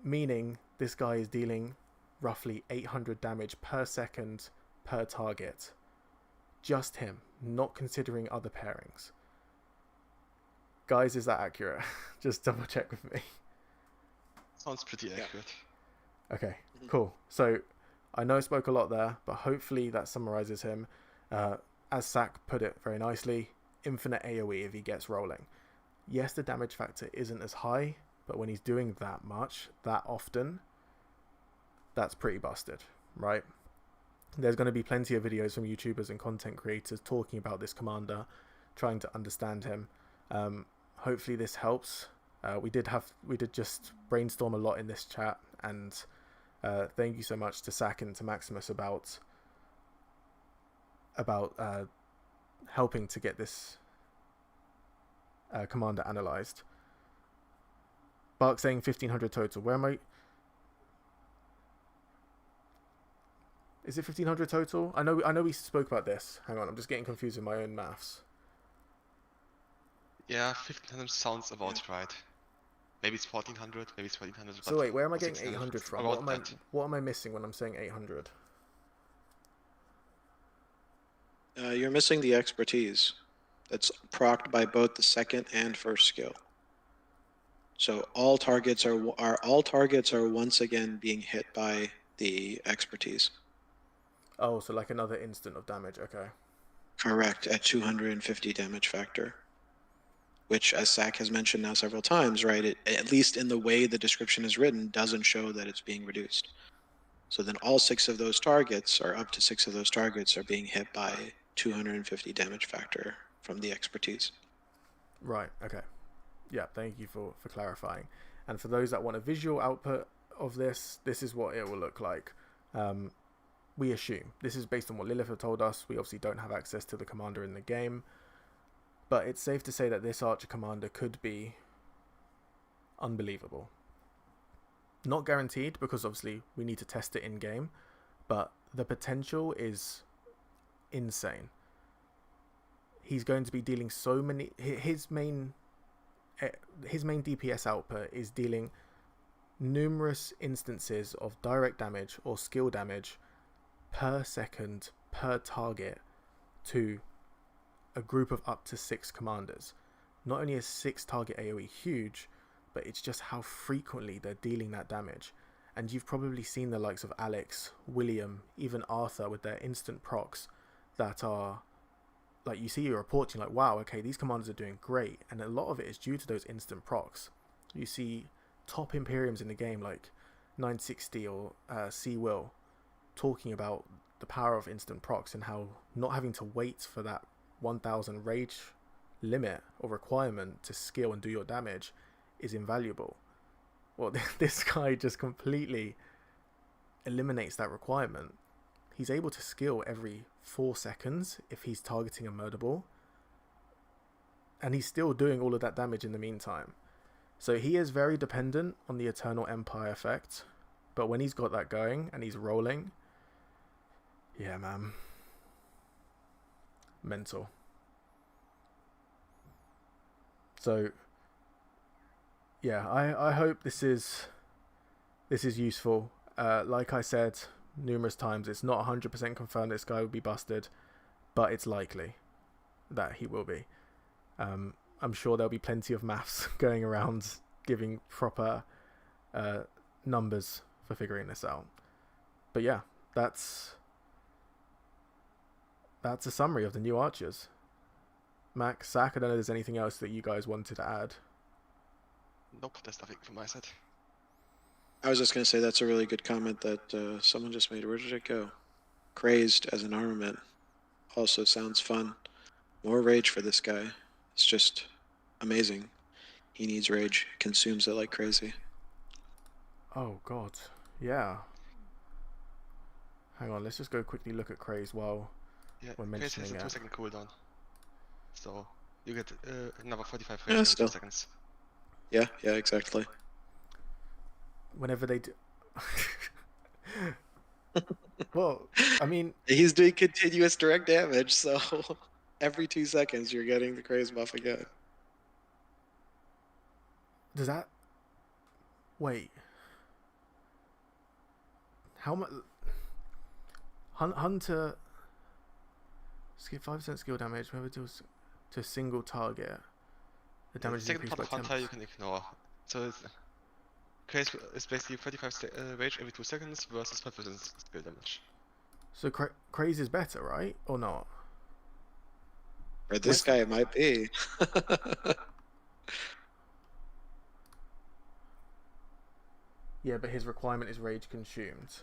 meaning this guy is dealing roughly 800 damage per second per target. Just him, not considering other pairings. Guys, is that accurate? Just double check with me. Sounds pretty accurate. Okay, cool. So I know I spoke a lot there, but hopefully that summarizes him. As Sak put it very nicely, infinite AoE if he gets rolling. Yes, the damage factor isn't as high, but when he's doing that much, that often, that's pretty busted, right? There's going to be plenty of videos from YouTubers and content creators talking about this commander, trying to understand him. Hopefully this helps. We did just brainstorm a lot in this chat, and thank you so much to Sak and to Maximus about helping to get this commander analyzed. Bark saying 1500 total. Where am I? Is it 1500 total? I know we spoke about this. Hang on, I'm just getting confused with my own maths. Yeah, 1500 sounds about right. Maybe it's 1400, maybe it's 1300. So wait, where am I getting 1600, 800 from? What am I missing when I'm saying 800? You're missing the expertise. That's procced by both the second and first skill. So all targets are once again being hit by the expertise. Oh, so like another instant of damage. Okay. Correct, at 250 damage factor. Which, as Sak has mentioned now several times, right, it, at least in the way the description is written, doesn't show that it's being reduced. So then all 6 of those targets, or up to 6 of those targets, are being hit by 250 damage factor from the expertise. Right, okay. Yeah, thank you for clarifying. And for those that want a visual output of this, this is what it will look like. We assume. This is based on what Lilith told us. We obviously don't have access to the commander in the game. But it's safe to say that this Archer commander could be unbelievable. Not guaranteed, because obviously we need to test it in game, but the potential is insane. He's going to be dealing so many. His main DPS output is dealing numerous instances of direct damage or skill damage per second per target to a group of up to 6 commanders. Not only is 6 target AoE huge, but it's just how frequently they're dealing that damage. And you've probably seen the likes of Alex, William, even Arthur with their instant procs that are, like, you see your reports, you're like, wow, okay, these commanders are doing great. And a lot of it is due to those instant procs. You see top Imperiums in the game like 960 or C Will talking about the power of instant procs and how not having to wait for that 1000 rage limit or requirement to skill and do your damage is invaluable. Well, this guy just completely eliminates that requirement. He's able to skill every 4 seconds if he's targeting a murder ball, and he's still doing all of that damage in the meantime. So he is very dependent on the Eternal Empire effect. But when he's got that going and he's rolling, yeah, man, mental. So yeah, I hope this is useful. Like I said numerous times, it's not 100% confirmed this guy will be busted, but it's likely that he will be. I'm sure there'll be plenty of maths going around giving proper numbers for figuring this out. But yeah, that's a summary of the new archers. Max, Zach, I don't know if there's anything else that you guys wanted to add. Nope, there's nothing from my side. I was just going to say that's a really good comment that someone just made. Where did it go? Crazed as an armament. Also sounds fun. More rage for this guy. It's just amazing. He needs rage. Consumes it like crazy. Oh god, yeah. Hang on, let's just go quickly look at Craze while we're Craze has mentioning a it. 2-second cooldown. So you get another 45 Yeah, rage in still. 2 seconds. Yeah, exactly. Whenever they do... Well, I mean... He's doing continuous direct damage, so every 2 seconds you're getting the craze buff again. Does that... Wait. How much... Hunter... Skip 5% skill damage whenever deals to a single target. The damage is Second increased part by of 10%. Hunter you can ignore. So it's, Craze is basically 35 rage every 2 seconds versus 5% skill damage. So Craze is better, right? Or not? For this guy, it might be. Yeah, but his requirement is rage consumed.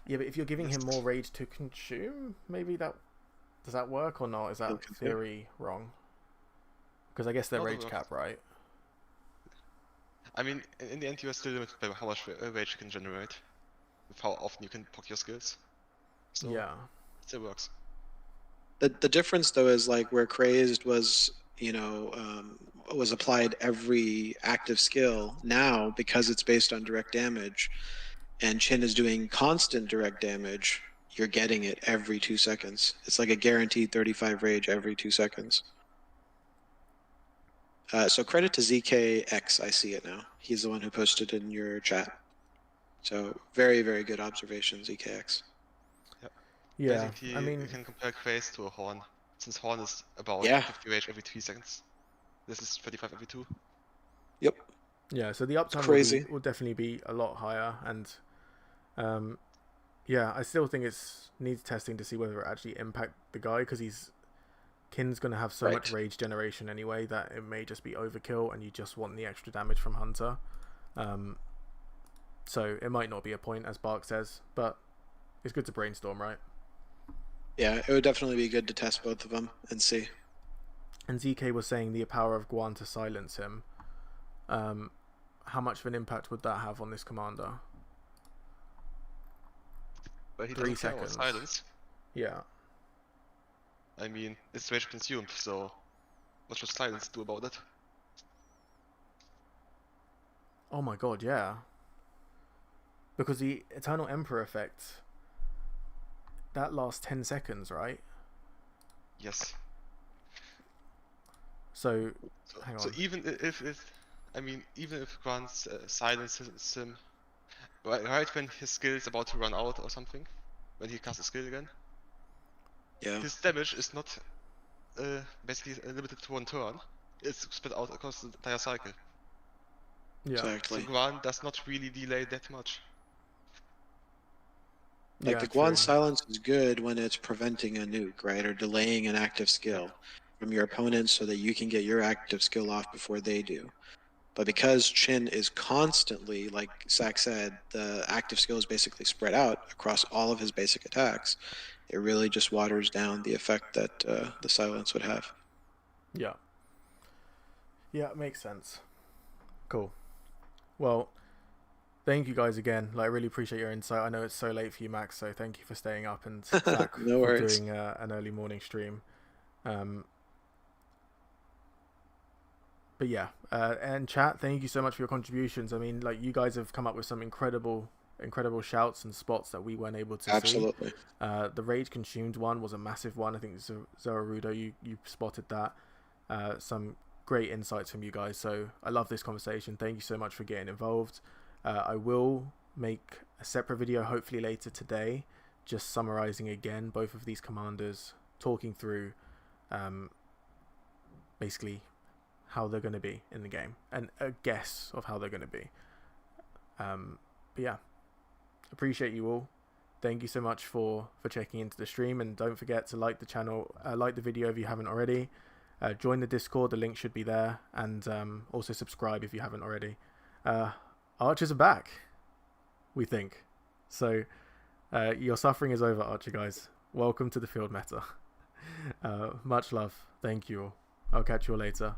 Yeah, but if you're giving him more rage to consume, maybe that... Does that work or not? Is that theory wrong? Because I guess they're rage cap, right? I mean, in the end you are still limited by how much rage you can generate. With how often you can proc your skills. So yeah. it still works. The difference though is like where crazed was, was applied every active skill. Now, because it's based on direct damage, and Qin is doing constant direct damage, you're getting it every 2 seconds. It's like a guaranteed 35 rage every 2 seconds. So credit to ZKX, I see it now. He's the one who posted in your chat. So very, very good observation, ZKX. Yeah, Basically, I mean... you can compare Craze to a Horn, since Horn is about 50 rage every 3 seconds. This is 35 every 2. Yep. Yeah, so the uptime crazy. will definitely be a lot higher, and yeah, I still think it's needs testing to see whether it actually impact the guy, because Qin's going to have so much rage generation anyway that it may just be overkill and you just want the extra damage from Hunter. So it might not be a point, as Bark says, but it's good to brainstorm, right? Yeah, it would definitely be good to test both of them and see. And ZK was saying the power of Guan to silence him. How much of an impact would that have on this commander? But he 3 doesn't care about seconds. silence. Yeah. I mean, it's rage consumed, so what should silence do about it? Oh my god, yeah. Because the Eternal Emperor effect, that lasts 10 seconds, right? Yes. So hang on. So even if Grant silences him right when his skill is about to run out or something, when he casts a skill again, his damage is not basically limited to 1 turn. It's spread out across the entire cycle. Yeah. Exactly. So Guan does not really delay that much. Like the Guan silence is good when it's preventing a nuke, right? Or delaying an active skill from your opponent so that you can get your active skill off before they do. But because Qin is constantly, like Zach said, the active skill is basically spread out across all of his basic attacks, it really just waters down the effect that the silence would have. Yeah. Yeah, it makes sense. Cool. Well, thank you guys again. Like, I really appreciate your insight. I know it's so late for you, Max, so thank you for staying up, and Zach No for worries. doing an early morning stream. but yeah, and chat, thank you so much for your contributions. I mean, like, you guys have come up with some incredible shouts and spots that we weren't able to Absolutely. see. The rage consumed one was a massive one. I think Zerarudo, you spotted that. Some great insights from you guys. So I love this conversation. Thank you so much for getting involved. I will make a separate video hopefully later today, just summarizing again both of these commanders, talking through basically how they're going to be in the game and a guess of how they're going to be. But yeah, appreciate you all. Thank you so much for checking into the stream, and don't forget to like the channel, like the video if you haven't already. Join the Discord, the link should be there, and also subscribe if you haven't already. Archers are back, we think. So your suffering is over, Archer guys. Welcome to the field meta. Much love. Thank you all. I'll catch you all later.